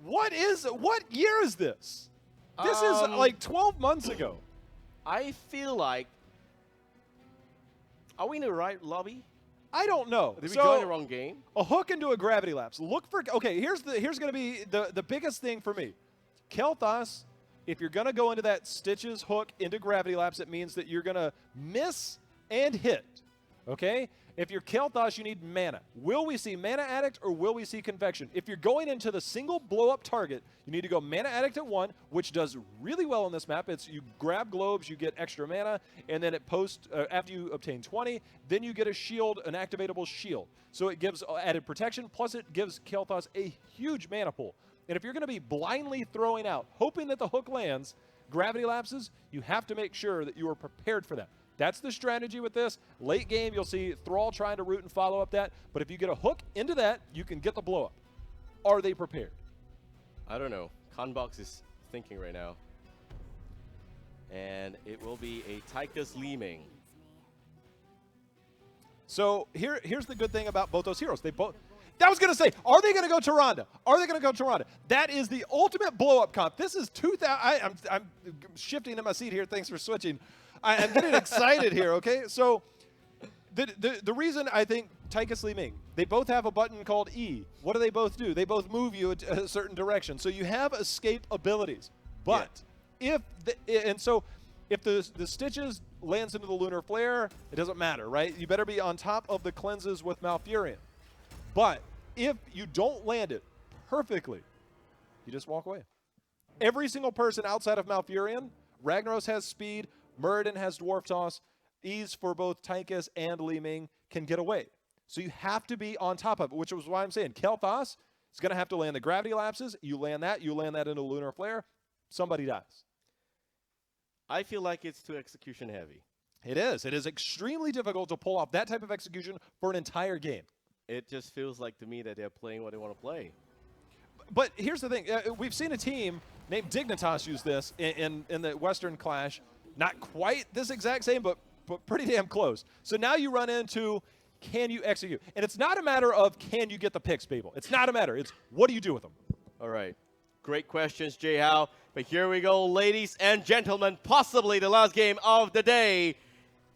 What year is this? This is like 12 months ago. I feel like, are we in the right lobby? I don't know. Did we join the wrong game? A hook into a gravity lapse. Look for, okay, here's going to be the biggest thing for me. Kel'Thas, if you're going to go into that Stitches hook into gravity lapse, it means that you're going to miss and hit. Okay? If you're Kel'Thas, you need mana. Will we see Mana Addict or will we see Convection? If you're going into the single blow-up target, you need to go Mana Addict at 1, which does really well on this map. It's you grab globes, you get extra mana, and then it after you obtain 20, then you get a shield, an activatable shield. So it gives added protection, plus it gives Kel'Thas a huge mana pool. And if you're going to be blindly throwing out, hoping that the hook lands, gravity lapses, you have to make sure that you are prepared for that. That's the strategy with this. Late game, you'll see Thrall trying to root and follow up that. But if you get a hook into that, you can get the blow up. Are they prepared? I don't know. Conbox is thinking right now. And it will be a Tychus Leeming. So here's the good thing about both those heroes. They both. I was going to say, are they going to go Tyrande? Are they going to go Tyrande? That is the ultimate blow-up comp. This is 2000. I'm shifting in my seat here. Thanks for switching. I'm getting excited here, okay? So the reason I think Tychus Leeming, they both have a button called E. What do they both do? They both move you a certain direction. So you have escape abilities. But if the Stitches lands into the Lunar Flare, it doesn't matter, right? You better be on top of the cleanses with Malfurion. But if you don't land it perfectly, you just walk away. Every single person outside of Malfurion, Ragnaros has speed, Muradin has Dwarf Toss, ease for both Tychus and Leeming can get away. So you have to be on top of it, which is why I'm saying Kael'thas is going to have to land the Gravity Lapses. You land that into Lunar Flare, somebody dies. I feel like it's too execution heavy. It is. It is extremely difficult to pull off that type of execution for an entire game. It just feels like to me that they're playing what they want to play. But here's the thing. We've seen a team named Dignitas use this in the Western Clash. Not quite this exact same, but pretty damn close. So now you run into, can you execute? And it's not a matter of can you get the picks, people. It's not a matter. It's what do you do with them? All right. Great questions, Jay Howe. But here we go, ladies and gentlemen. Possibly the last game of the day.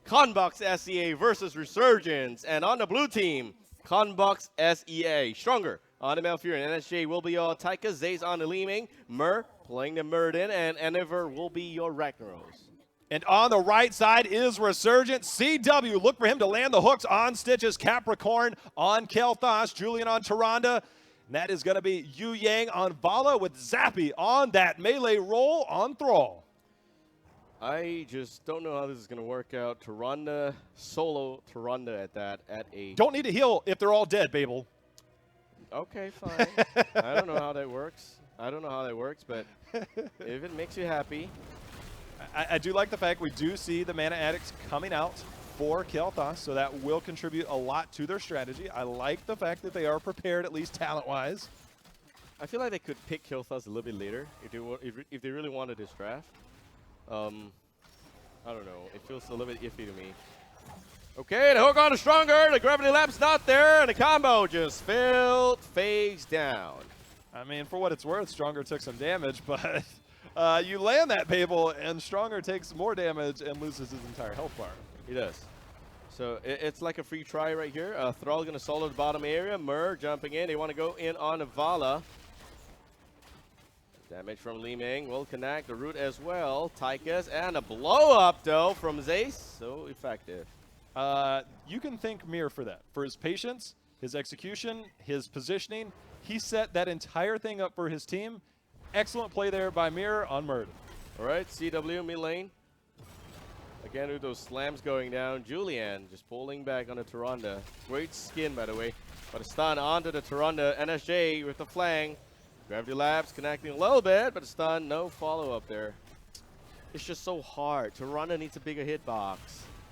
Conbox SEA versus Resurgence. And on the blue team, Conbox SEA. Stronger on the Malfurion. NSJ will be your Tychus. Zay's on the Leeming. Mur playing the Muradin. And Endeavor will be your Ragnaros. And on the right side is Resurgence. CW, look for him to land the hooks on Stitches. Capricorn on Kael'thas. Julian on Tyrande. And that is going to be Yu Yang on Vala with Zappy on that melee roll on Thrall. I just don't know how this is going to work out. Tyrande, solo Tyrande at that, at a... Don't need to heal if they're all dead, Babel. Okay, fine. I don't know how that works. But if it makes you happy... I do like the fact we do see the Mana Addicts coming out for Kael'thas, so that will contribute a lot to their strategy. I like the fact that they are prepared, at least talent-wise. I feel like they could pick Kael'thas a little bit later if they really wanted this draft. I don't know. It feels a little bit iffy to me. Okay, the hook on the Stronger. The Gravity Lap's not there, and the combo just fell face down. I mean, for what it's worth, Stronger took some damage, but you land that, Babel, and Stronger takes more damage and loses his entire health bar. He does. So it's like a free try right here. Thrall going to solo the bottom area. Mur jumping in. They want to go in on Vala. Damage from Leeming will connect the root as well. Tychus and a blow up though from Zace. So effective. You can thank Mir for that. For his patience, his execution, his positioning. He set that entire thing up for his team. Excellent play there by Mir on Muradin. All right, CW mid lane. Again with those slams going down. Julian just pulling back on the Tyrande. Great skin, by the way. But a stun onto the Tyrande. NSJ with the flang. Gravity Labs connecting a little bit, but a stun. No follow-up there. It's just so hard. Tyrande needs a bigger hitbox.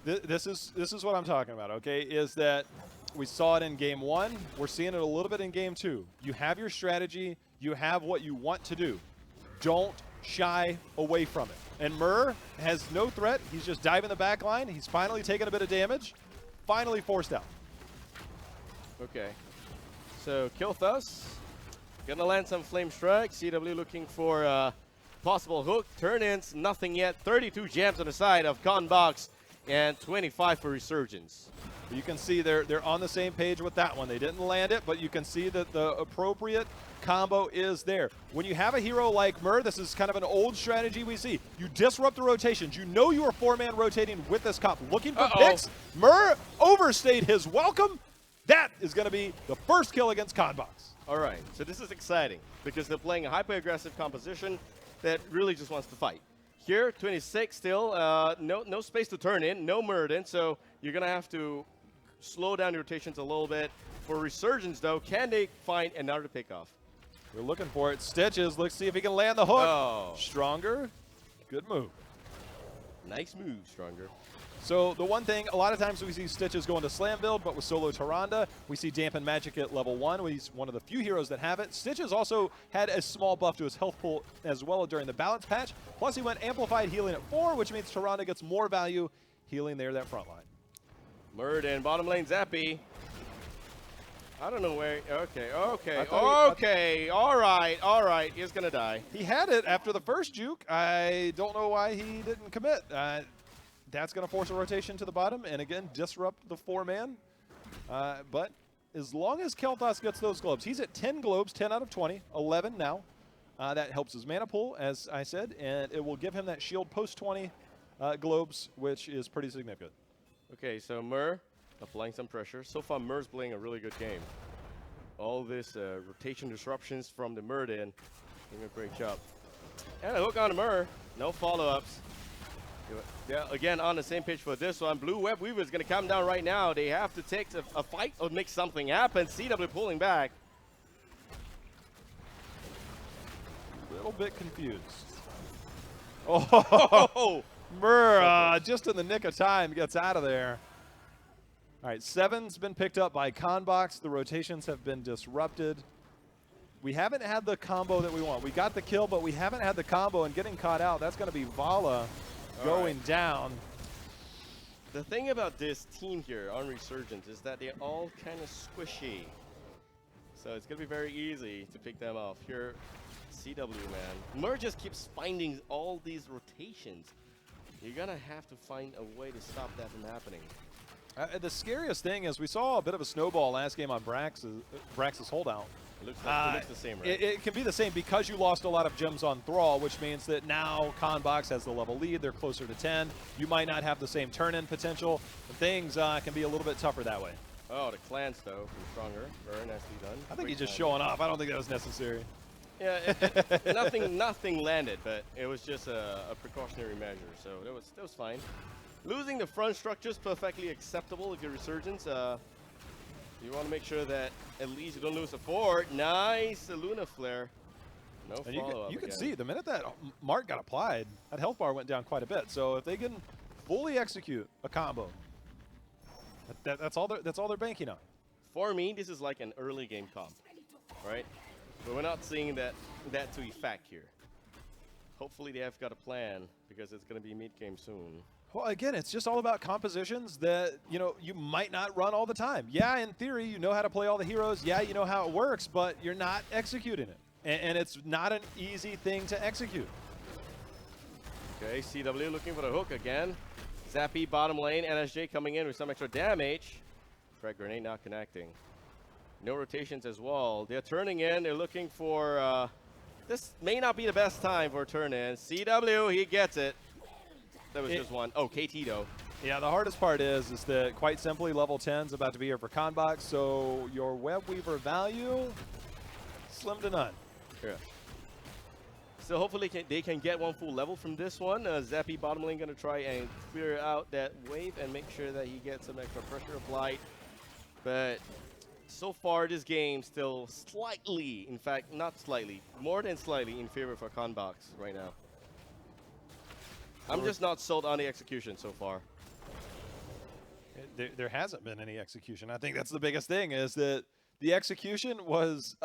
This is what I'm talking about, okay, is that we saw it in Game 1. We're seeing it a little bit in Game 2. You have your strategy. You have what you want to do. Don't shy away from it. And Mur has no threat. He's just diving the back line. He's finally taken a bit of damage. Finally forced out. Okay. So Kael'thas gonna land some Flame Strike. CW looking for possible hook. Turn-ins, nothing yet. 32 jams on the side of Conbox and 25 for Resurgence. You can see they're on the same page with that one. They didn't land it, but you can see that the appropriate combo is there. When you have a hero like Mur, this is kind of an old strategy we see. You disrupt the rotations. You know you are four-man rotating with this comp. Looking for picks. Mur overstayed his welcome. That is going to be the first kill against Conbox. All right, so this is exciting because they're playing a hyper-aggressive composition that really just wants to fight. Here, 26 still, no space to turn in, no Muradin, so you're going to have to slow down your rotations a little bit. For Resurgence, though, can they find another pickoff? We're looking for it. Stitches, let's see if he can land the hook. Oh. Stronger, good move. Nice move, Stronger. So the one thing, a lot of times we see Stitches go into Slam build, but with solo Tyrande, we see Dampen Magic at level 1. He's one of the few heroes that have it. Stitches also had a small buff to his health pool as well during the balance patch. Plus he went Amplified healing at 4, which means Tyrande gets more value healing there that front line. Murden, bottom lane Zappy. I don't know where. Okay. All right. He's going to die. He had it after the first juke. I don't know why he didn't commit. That's going to force a rotation to the bottom and, again, disrupt the 4-man. But as long as Kael'thas gets those globes, he's at 10 globes, 10 out of 20, 11 now. That helps his mana pool, as I said, and it will give him that shield post-20 globes, which is pretty significant. Okay, so Mur applying some pressure. So far, Mur's playing a really good game. All this rotation disruptions from the Murden doing a great job. And a hook on the Mur. No follow-ups. Yeah, again, on the same pitch for this one. Blue Web Weaver is going to come down right now. They have to take a fight or make something happen. CW pulling back. A little bit confused. Oh, Mur, just in the nick of time, gets out of there. All right, 7's been picked up by Conbox. The rotations have been disrupted. We haven't had the combo that we want. We got the kill, but we haven't had the combo, and getting caught out, that's going to be Vala going down. The thing about this team here on Resurgence is that they're all kind of squishy. So it's going to be very easy to pick them off. Here, CW, man. Mur just keeps finding all these rotations. You're going to have to find a way to stop that from happening. The scariest thing is we saw a bit of a snowball last game on Brax's holdout. It looks the same, right? It can be the same because you lost a lot of gems on Thrall, which means that now Conbox has the level lead. They're closer to 10. You might not have the same turn-in potential. Things can be a little bit tougher that way. Oh, the cleanse, though, from Stronger. Very nicely done. I think he's just showing off. I don't think that was necessary. Yeah, nothing landed, but it was just a precautionary measure, so that was fine. Losing the front structure is perfectly acceptable if you're Resurgence. You want to make sure that at least you don't lose a fort. Nice, a Luna Flare. No follow-up. You can see the minute that Mark got applied, that health bar went down quite a bit. So if they can fully execute a combo, that's all they're banking on. For me, this is like an early game comp, right? But we're not seeing that to effect here. Hopefully they have got a plan because it's going to be mid-game soon. Well, again, it's just all about compositions that, you might not run all the time. Yeah, in theory, you know how to play all the heroes. Yeah, you know how it works, but you're not executing it. And it's not an easy thing to execute. Okay, CW looking for the hook again. Zappy bottom lane, NSJ coming in with some extra damage. Frag grenade not connecting. No rotations as well. They're turning in. They're looking for... this may not be the best time for a turn in. CW, he gets it. That was just one. Oh, KT though. Yeah, the hardest part is that quite simply level 10's about to be here for Conbox, so your Web Weaver value, slim to none. Yeah. So hopefully they can get one full level from this one. Zappy bottom lane going to try and clear out that wave and make sure that he gets some extra pressure applied. But so far this game still slightly, in fact not slightly, more than slightly in favor for Conbox right now. I'm just not sold on the execution so far. There hasn't been any execution. I think that's the biggest thing is that the execution was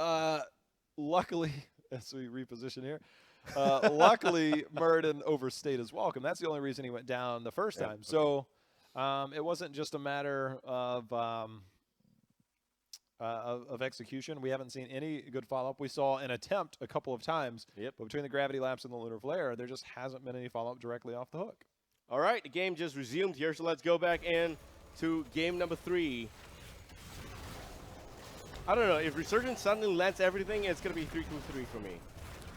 luckily, as we reposition here, luckily Murden overstayed his welcome. That's the only reason he went down the first time. So it wasn't just a matter of execution. We haven't seen any good follow-up. We saw an attempt a couple of times, but between the Gravity Lapse and the Lunar Flare, there just hasn't been any follow-up directly off the hook. All right, the game just resumed here, so let's go back in to game number 3. I don't know, if Resurgence suddenly lands everything, it's going to be 3-2-3 for me.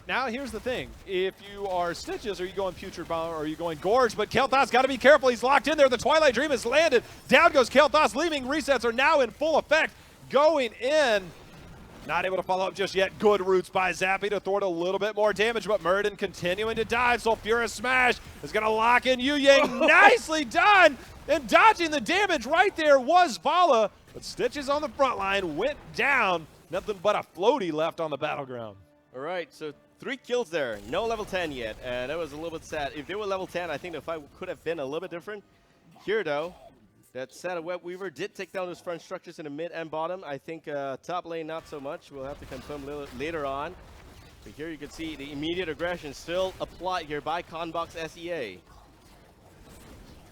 Now, here's the thing. If you are Stitches, are you going Putrid Bomb or are you going Gorge? But Kael'thas got to be careful. He's locked in there. The Twilight Dream has landed. Down goes Kael'thas. Leaving resets are now in full effect. Going in. Not able to follow up just yet. Good roots by Zappy to thwart a little bit more damage, but Murden continuing to dive. Sulfurous Smash is going to lock in Yu Yang. Nicely done. And dodging the damage right there was Vala. But Stitches on the front line went down. Nothing but a floaty left on the battleground. All right, so 3 kills there. No level 10 yet, and that was a little bit sad. If they were level 10, I think the fight could have been a little bit different. Here, though, that set of Web Weaver did take down those front structures in the mid and bottom. I think top lane not so much. We'll have to confirm later on. But here you can see the immediate aggression still applied here by Conbox SEA.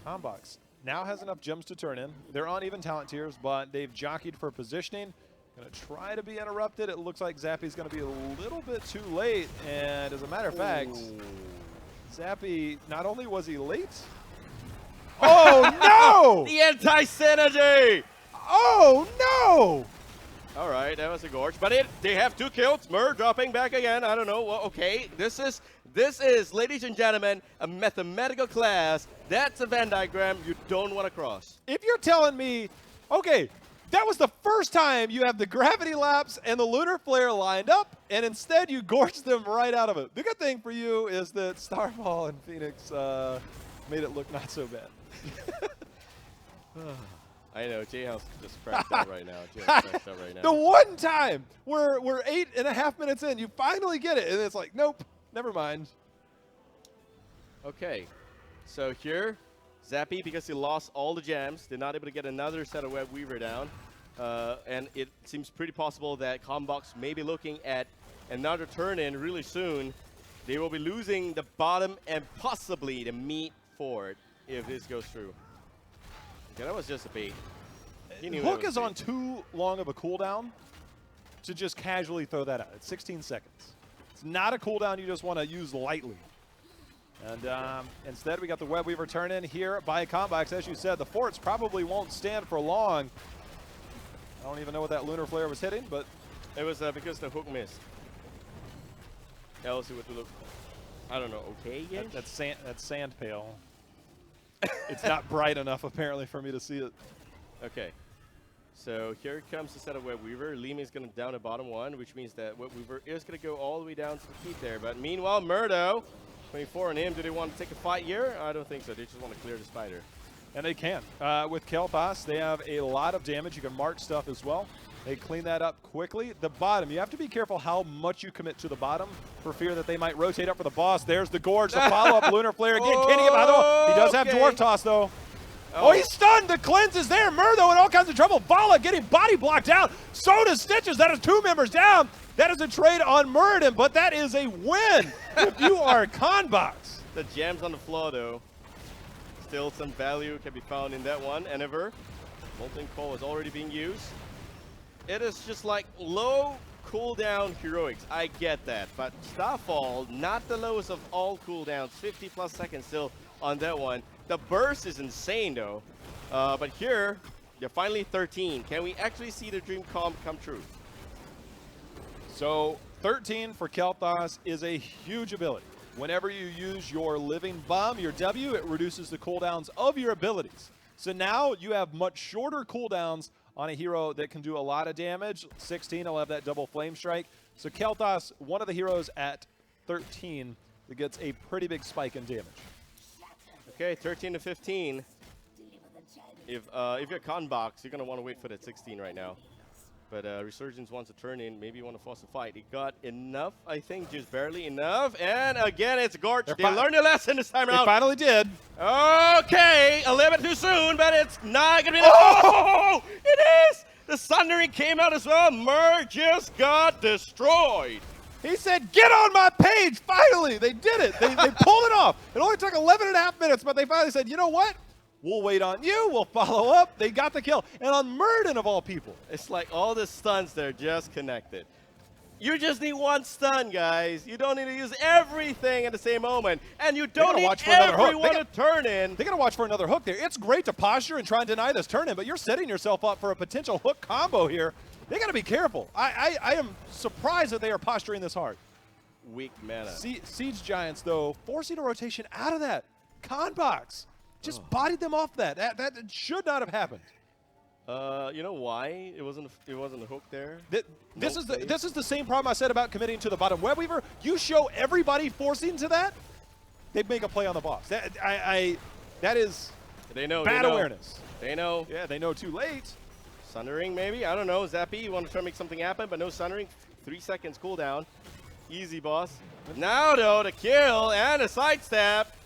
Conbox now has enough gems to turn in. They're on even talent tiers, but they've jockeyed for positioning. Gonna try to be interrupted. It looks like Zappy's gonna be a little bit too late. And as a matter of fact, Zappy, not only was he late, oh no! The anti-synergy! Oh no! All right, that was a gorge, but they have 2 kills. Mur dropping back again. I don't know. Well, okay, this is, ladies and gentlemen, a mathematical class. That's a Venn diagram you don't want to cross. If you're telling me, okay, that was the first time you have the gravity lapse and the lunar flare lined up, and instead you gorged them right out of it. The good thing for you is that Starfall and Phoenix made it look not so bad. I know, J-House just cracked out right now. The one time we're 8.5 minutes in, you finally get it, and it's like, nope, never mind. Okay, so here, Zappy, because he lost all the gems, they're not able to get another set of Web Weaver down. And it seems pretty possible that Conbox may be looking at another turn-in really soon. They will be losing the bottom and possibly the meat forward if this goes through. Yeah, that was just a bait. Hook is on too long of a cooldown to just casually throw that out. It's 16 seconds. It's not a cooldown you just want to use lightly. And instead, we got the Web Weaver turn in here by Conbox. As you said, the forts probably won't stand for long. I don't even know what that lunar flare was hitting, but it was because the hook missed. Else it would look, I don't know, okay-ish? That's sand pale. It's not bright enough, apparently, for me to see it. Okay. So here comes the set of Web Weaver. Lima is going to down the bottom one, which means that Web Weaver is going to go all the way down to the feet there. But meanwhile, Murdo, 24 on him. Do they want to take a fight here? I don't think so. They just want to clear the spider. And they can. With Kel'Thas, they have a lot of damage. You can mark stuff as well. They clean that up quickly. The bottom, you have to be careful how much you commit to the bottom for fear that they might rotate up for the boss. There's the Gorge, the follow-up lunar flare again. Can he get by though? He does have Dwarf Toss though. Oh, he's stunned. The cleanse is there. Murdo in all kinds of trouble. Vala getting body blocked out. So does Stitches. That is 2 members down. That is a trade on Muradin, but that is a win if you are Conbox. The gems on the floor though. Still some value can be found in that one. Enever, Molten Coal is already being used. It is just like low cooldown heroics. I get that, but Starfall, not the lowest of all cooldowns. 50+ seconds still on that one. The burst is insane though. But here, you're finally 13. Can we actually see the dream come true? So 13 for Kel'Thas is a huge ability. Whenever you use your living bomb, your W, it reduces the cooldowns of your abilities. So now you have much shorter cooldowns on a hero that can do a lot of damage. 16, I'll have that double flame strike. So Kel'Thas, one of the heroes at 13 that gets a pretty big spike in damage. Okay, 13 to 15. If you're Conbox, you're gonna want to wait for that 16 right now. But Resurgence wants to turn in. Maybe you want to force a fight. He got enough, I think, just barely enough. And again, it's Gorge. They learned a lesson this time around. They finally did. Okay, a little bit too soon, but it's not gonna be. Oh, it is. The Sundering came out as well. Mur just got destroyed. He said, get on my page, finally. They did it. They pulled it off. It only took 11.5 minutes, but they finally said, you know what? We'll wait on you. We'll follow up. They got the kill. And on Muradin, of all people. It's like all the stuns there just connected. You just need one stun, guys. You don't need to use everything at the same moment. And you don't need everyone to turn in. They're going to watch for another hook there. It's great to posture and try and deny this turn in, but you're setting yourself up for a potential hook combo here. They got to be careful. I am surprised that they are posturing this hard. Weak mana. Siege Giants, though, forcing a rotation out of that. Conbox just bodied them off that. That should not have happened. You know why it wasn't a hook there? This is the same problem I said about committing to the bottom. Web Weaver, you show everybody forcing to that, they'd make a play on the boss. That is bad awareness. They know. Yeah, they know too late. Sundering maybe? I don't know. Zappy, you want to try to make something happen, but no Sundering. 3 seconds cooldown. Easy, boss. Now, though, the kill and a sidestep.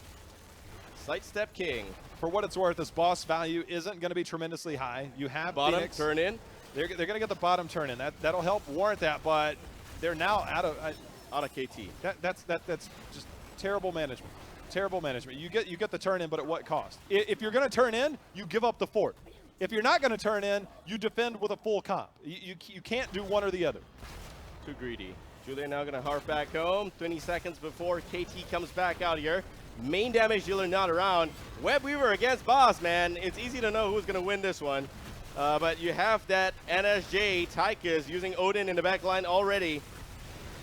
Sidestep king. for what it's worth, this boss value isn't going to be tremendously high. You have Bottom Phoenix. turn in. They're going to get the bottom turn in. That'll help warrant that, but they're now out of KT. That's just terrible management. Terrible management. You get the turn in, but at what cost? If you're going to turn in, you give up the fort. If you're not going to turn in, you defend with a full comp. You can't do one or the other. Too greedy. Julian now going to harp back home. 20 seconds before KT comes back out here. Main damage dealer not around. Web Weaver against Boss, man. It's easy to know who's going to win this one. But you have that NSJ. Tychus using Odin in the back line already.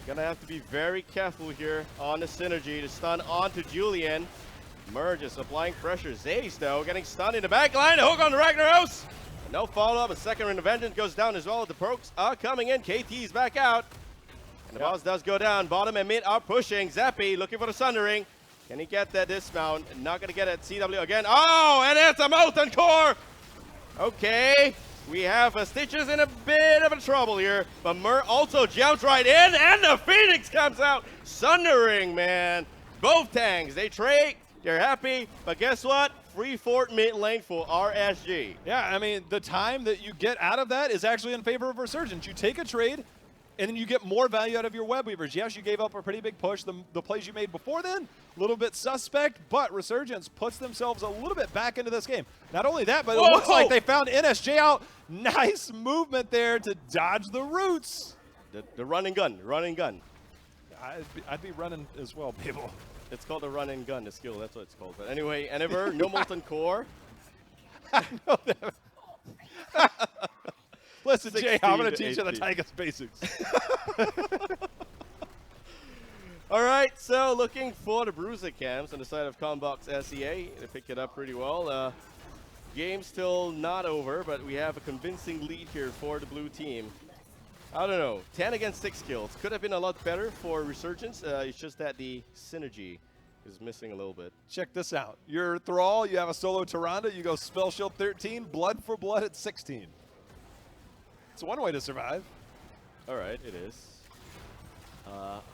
Gonna have to be very careful here on the synergy to stun onto Julian. Merge is applying pressure. Zaze, though, getting stunned in the back line. Hook on the Ragnaros. No follow-up. A second Resurgence goes down as well. The pokes are coming in. KT's back out. And the boss does go down. Bottom and mid are pushing. Zappy looking for the Sundering. Can he get that dismount? Not going to get it. CW again. Oh, and it's a Molten Core. Okay. We have Stitches in a bit of a trouble here. But Mur also jumps right in. And the Phoenix comes out. Sundering, man. Both tanks. They trade. They're happy. But guess what? Free fort mid lane for RSG. Yeah, I mean, the time that you get out of that is actually in favor of Resurgence. You take a trade, and then you get more value out of your web weavers. Yes, you gave up a pretty big push. The plays you made before then, a little bit suspect, but Resurgence puts themselves a little bit back into this game. Not only that, but it looks like they found NSJ out. Nice movement there to dodge the roots. The run and gun, run and gun. I'd be running as well, people. It's called a run and gun, the skill, that's what it's called. But anyway, Enever, no Molten Core. I know that. Listen, Jay, I'm going to teach you the 18. Tychus basics. All right, so looking for the Bruiser cams on the side of Conbox SEA. They picked it up pretty well. Game still not over, but we have a convincing lead here for the blue team. I don't know, 10 against 6 kills. Could have been a lot better for Resurgence. It's just that the synergy is missing a little bit. Check this out. You're Thrall, you have a solo Tyrande, you go Spell Shield 13, Blood for Blood at 16. It's one way to survive. All right, it is.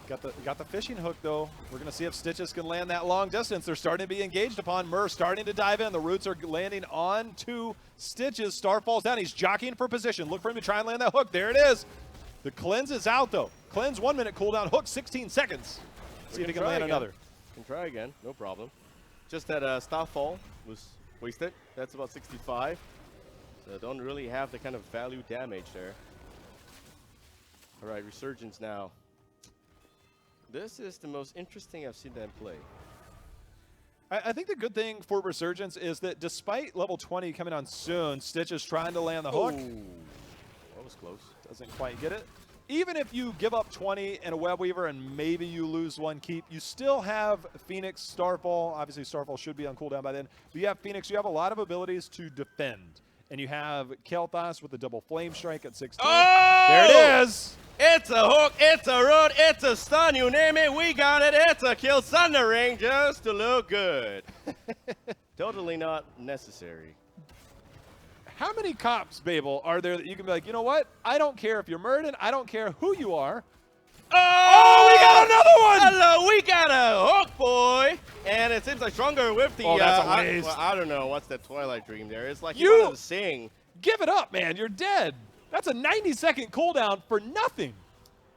Got the fishing hook, though. We're going to see if Stitches can land that long distance. They're starting to be engaged upon. Mur starting to dive in. The roots are landing on to Stitches. Star falls down. He's jockeying for position. Look for him to try and land that hook. There it is. The cleanse is out, though. Cleanse 1 minute cooldown. Hook 16 seconds. See if he can land another. Can try again, no problem. Just that Starfall was wasted. That's about 65. So don't really have the kind of value damage there. All right, Resurgence now. This is the most interesting I've seen them play. I think the good thing for Resurgence is that despite level 20 coming on soon, Stitch is trying to land the hook. That was close. Doesn't quite get it. Even if you give up 20 and a Web Weaver and maybe you lose one keep, you still have Phoenix, Starfall. Obviously, Starfall should be on cooldown by then. But you have Phoenix. You have a lot of abilities to defend. And you have Kel'Thas with the double flame strike at 16. Oh! There it is. It's a hook, it's a root, it's a stun, you name it, we got it. It's a kill Sundering just to look good. Totally not necessary. How many cops, Babel, are there that you can be like, you know what? I don't care if you're murdered. I don't care who you are. Oh, we got another one! Hello, we got a hook, boy. And it seems like stronger with the, that's a waste. I don't know, what's that Twilight Dream there? It's like You- you wanted to sing. Give it up, man. You're dead. That's a 90-second cooldown for nothing.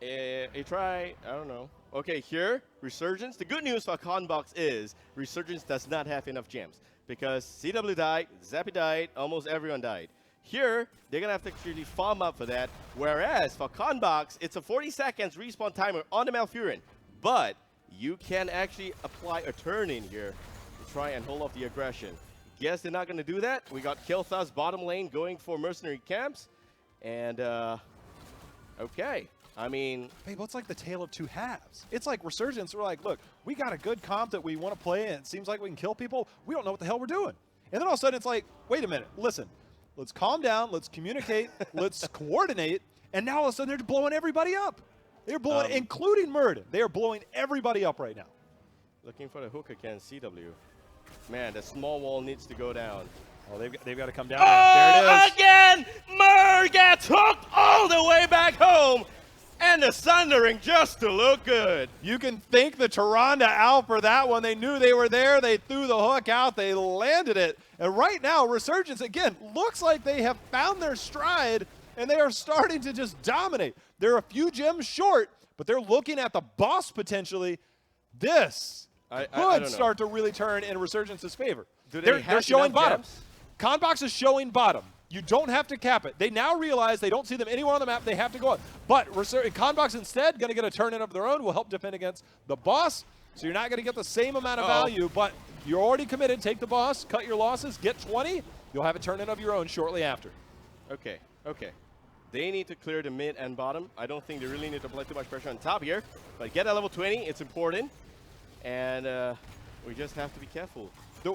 A try, I don't know. Okay, here, Resurgence. The good news for Conbox is Resurgence does not have enough gems because CW died, Zappy died, almost everyone died. Here, they're going to have to actually farm up for that, whereas for Conbox, it's a 40 seconds respawn timer on the Malfurion, but you can actually apply a turn in here to try and hold off the aggression. Guess they're not going to do that. We got Kel'Thas bottom lane going for mercenary camps, and okay. I mean, Babe, it's like the tale of two halves. It's like Resurgence. We're like, look, we got a good comp that we want to play, and it seems like we can kill people. We don't know what the hell we're doing. And then all of a sudden, it's like, wait a minute, listen. Let's calm down. Let's communicate. Let's coordinate. And now all of a sudden, they're blowing everybody up. They're blowing, including Murden. They are blowing everybody up right now. Looking for the hook against CW. Man, the small wall needs to go down. Oh, they've got to come down. Oh, There it is. again! Mur gets hooked all the way back home. And the Sundering just to look good. You can thank the Tyrande out for that one. They knew they were there. They threw the hook out. They landed it. And right now, Resurgence, again, looks like they have found their stride, and they are starting to just dominate. They're a few gems short, but they're looking at the boss potentially. This could start to really turn in Resurgence's favor. They're showing bottom. Conbox is showing bottom. You don't have to cap it. They now realize they don't see them anywhere on the map. They have to go up. But Conbox instead going to get a turn in of their own, will help defend against the boss. So you're not going to get the same amount of value, but you're already committed. Take the boss, cut your losses, get 20. You'll have a turn in of your own shortly after. Okay. They need to clear the mid and bottom. I don't think they really need to apply too much pressure on top here. But get a level 20, it's important. And we just have to be careful.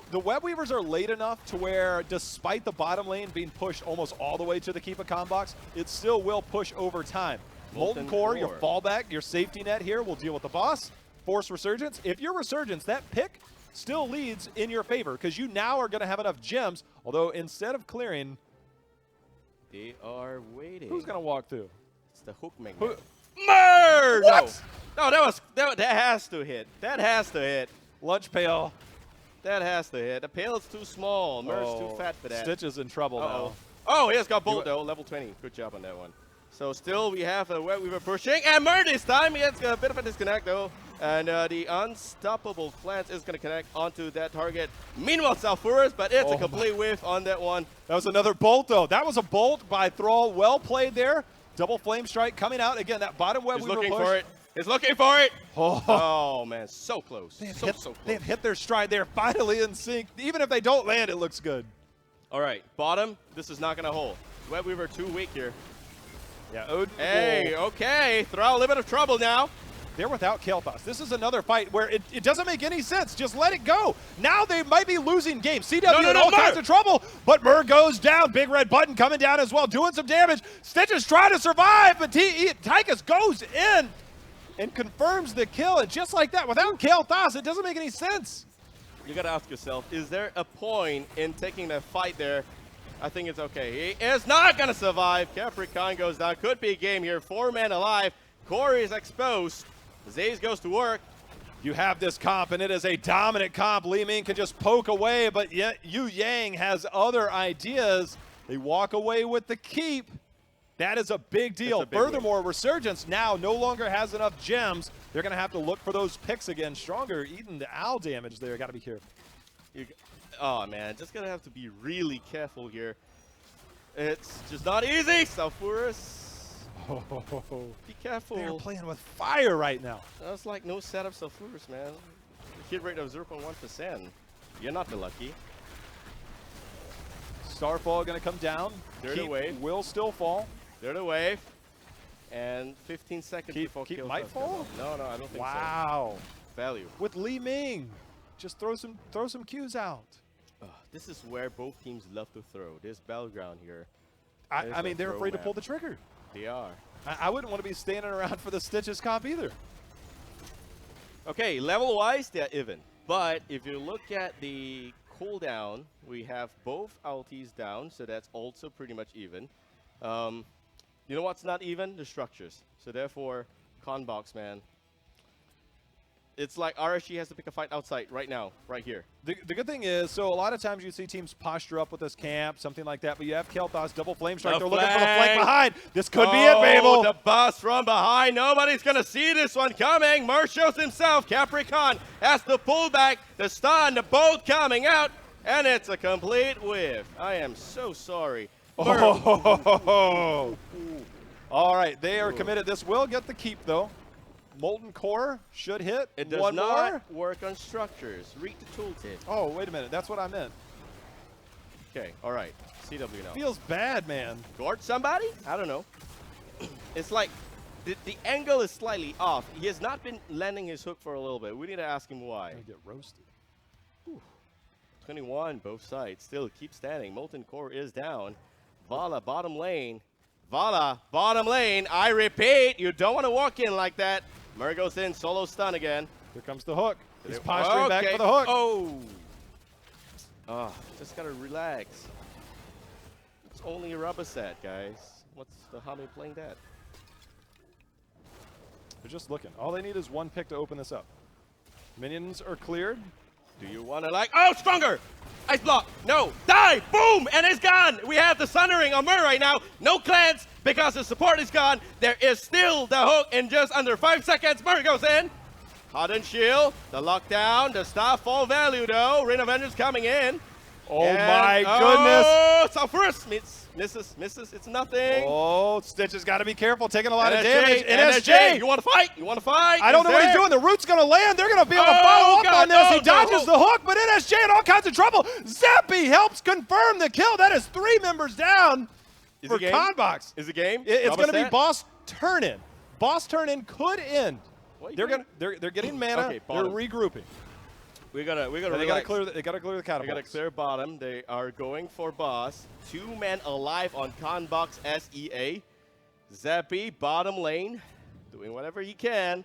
The Web Weavers are late enough to where, despite the bottom lane being pushed almost all the way to the keep of Conbox, it still will push over time. Molten Core, your fallback, your safety net here will deal with the boss. Force Resurgence. If you're Resurgence, that pick still leads in your favor because you now are going to have enough gems. Although instead of clearing, they are waiting. Who's going to walk through? It's the hook magnet. Merge! What? No, that has to hit. That has to hit. Lunch pail. That has to hit. The pail is too small. Merge too fat for that. Stitch is in trouble now. Oh, he has got bolt though. Level 20. Good job on that one. So still we have a Web Weaver pushing. And Mer this time. He has got a bit of a disconnect though. And the Unstoppable Flance is going to connect onto that target. Meanwhile, Sulfurus, but it's a complete whiff on that one. That was another bolt though. That was a bolt by Thrall. Well played there. Double Flame Strike coming out. Again, that bottom Web Weaver push. He's looking for it. He's looking for it. Oh man, so close. So close. They have hit their stride. They're finally in sync. Even if they don't land, it looks good. All right, bottom. This is not going to hold. Web Weaver too weak here. Yeah. Odin. Hey, okay. Throw a little bit of trouble now. They're without Kael'thas. This is another fight where it doesn't make any sense. Just let it go. Now they might be losing games. CW in all kinds of trouble, but Mer goes down. Big red button coming down as well, doing some damage. Stitch is trying to survive, but Tychus goes in and confirms the kill. And just like that, without Kael'thas, it doesn't make any sense. You got to ask yourself, is there a point in taking that fight there? I think it's okay. He is not going to survive. Capricorn goes down. Could be a game here. 4 men alive. Corey is exposed. Zaze goes to work. You have this comp, and it is a dominant comp. Li Ming can just poke away, but yet Yu Yang has other ideas. They walk away with the keep. That is a big deal. Furthermore, Resurgence now no longer has enough gems. They're going to have to look for those picks again. Stronger eating the owl damage there. Got to be careful. Oh, man. Just going to have to be really careful here. It's just not easy. Sulfurus. Be careful. They're playing with fire right now. That's like no setup Sulfurus, man. Hit rate of 0.1%. You're not the lucky. Starfall going to come down. They're the wave. Will still fall. They're the wave. And 15 seconds before Keep kill might fall? No, I don't think so. Wow. Value. With Li Ming. Just throw some Qs out. This is where both teams love to throw. There's battleground here. I mean, they're afraid to pull the trigger. They are. I wouldn't want to be standing around for the Stitches comp either. Okay, level-wise, they're even. But if you look at the cooldown, we have both ultis down, so that's also pretty much even. You know what's not even? The structures. So therefore, Conbox, man. It's like RSG has to pick a fight outside right now, right here. The good thing is, so a lot of times you see teams posture up with this camp, something like that, but you have Kael'thas, double flame strike. They're looking for the flank behind. This could be it, Babel. The bus from behind. Nobody's going to see this one coming. Mer shows himself. Capricorn has the pullback, the stun, the bolt coming out, and it's a complete whiff. I am so sorry. Oh. All right, they are committed. This will get the keep, though. Molten Core should hit. It does not work on structures. Read the tooltip. Oh, wait a minute. That's what I meant. Okay, all right. CW now. Feels bad, man. Guard somebody? I don't know. It's like the angle is slightly off. He has not been landing his hook for a little bit. We need to ask him why. Gonna get roasted. Whew. 21, both sides. Still keep standing. Molten Core is down. Vala, bottom lane. Vala, bottom lane. I repeat, you don't want to walk in like that. Mer goes in, solo stun again. Here comes the hook. He's posturing back for the hook. Oh, just gotta relax. It's only a rubber set, guys. What's the how are they playing that? They're just looking. All they need is one pick to open this up. Minions are cleared. Do you want to oh, stronger! Ice block, no, die, boom, and it's gone! We have the Sundering on Mur right now, no cleanse, because the support is gone. There is still the hook in just under 5 seconds. Mur goes in. Hardened shield, the lockdown, the star fall value though. Rain of Vengeance coming in. Oh and, my goodness! Oh, Sulphurous misses, it's nothing. Oh, Stitch has got to be careful, taking a lot NSJ, of damage. NSJ, you want to fight? You want to fight? I don't know what he's doing. The root's going to land. They're going to be able to follow up on this. He dodges the hook, but NSJ in all kinds of trouble. Zappy helps confirm the kill. That is 3 members down for Conbox. Is the game? It's going to be boss turn-in. Boss turn-in could end. They're getting mana. Okay, they're regrouping. We gotta They got to clear the catapults. They gotta clear bottom. They are going for boss. 2 men alive on Conbox SEA. Zappy bottom lane, doing whatever he can,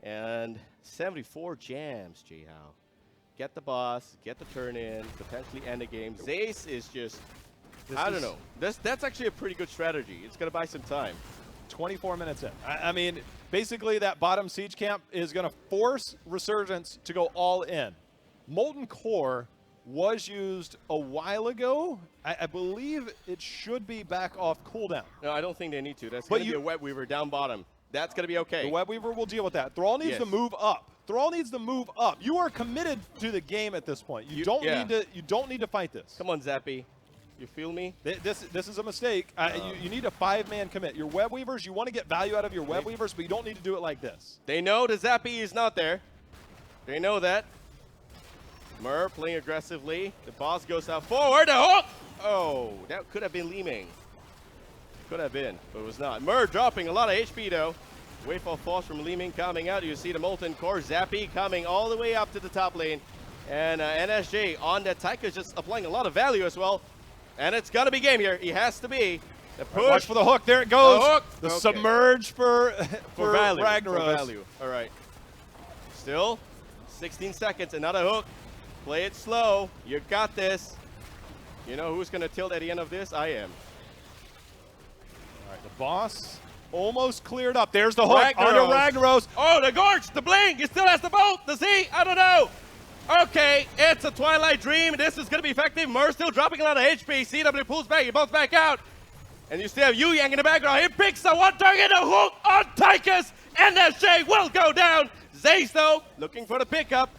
and 74 jams. J-How, get the boss, get the turn in, potentially end the game. Zace is just, I don't know. That's actually a pretty good strategy. It's gonna buy some time. 24 minutes in. I mean, basically that bottom siege camp is going to force Resurgence to go all in. Molten Core was used a while ago. I believe it should be back off cooldown. No, I don't think they need to. That's going to be a Web Weaver down bottom. That's going to be okay. The Web Weaver will deal with that. Thrall needs to move up. Thrall needs to move up. You are committed to the game at this point. You don't need to fight this. Come on, Zappy. You feel me? This is a mistake. You need a 5-man commit. Your Web Weavers, you want to get value out of your Web Weavers, but you don't need to do it like this. They know the Zappy is not there. They know that. Mur playing aggressively. The boss goes out forward. The hook! Oh, that could have been Li Ming. Could have been, but it was not. Mur dropping a lot of HP though. Wave of Force from Li Ming coming out. You see the Molten Core. Zappy coming all the way up to the top lane. And NSJ on that Taika is just applying a lot of value as well. And it's got to be game here. He has to be. The push. Watch for the hook. There it goes. The hook. The submerge for value. Ragnaros. For value. All right. Still, 16 seconds. Another hook. Play it slow. You got this. You know who's going to tilt at the end of this? I am. All right. The boss almost cleared up. There's the hook onto Ragnaros. Oh, the Gorge. The Blink. He still has the bolt. The Z. I don't know. Okay, it's a Twilight Dream. This is going to be effective. Mur still dropping a lot of HP. CW pulls back. He bolts back out. And you still have Yu Yang in the background. He picks the one target. A hook on Tychus. NSJ will go down. Zace, though, looking for the pickup.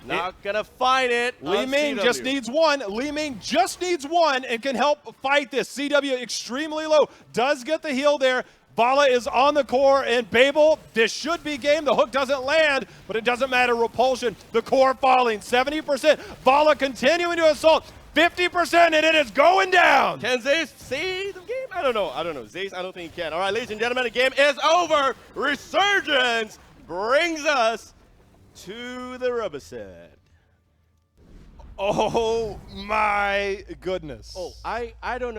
Not going to find it. Li Ming just needs one. Li Ming just needs one and can help fight this. CW extremely low. Does get the heal there. Vala is on the core, and Babel, this should be game. The hook doesn't land, but it doesn't matter. Repulsion, the core falling, 70%. Vala continuing to assault, 50%, and it is going down. Can Zace see the game? I don't know. Zace, I don't think he can. All right, ladies and gentlemen, the game is over. Resurgence brings us to the rubber set. Oh, my goodness. Oh, I don't know.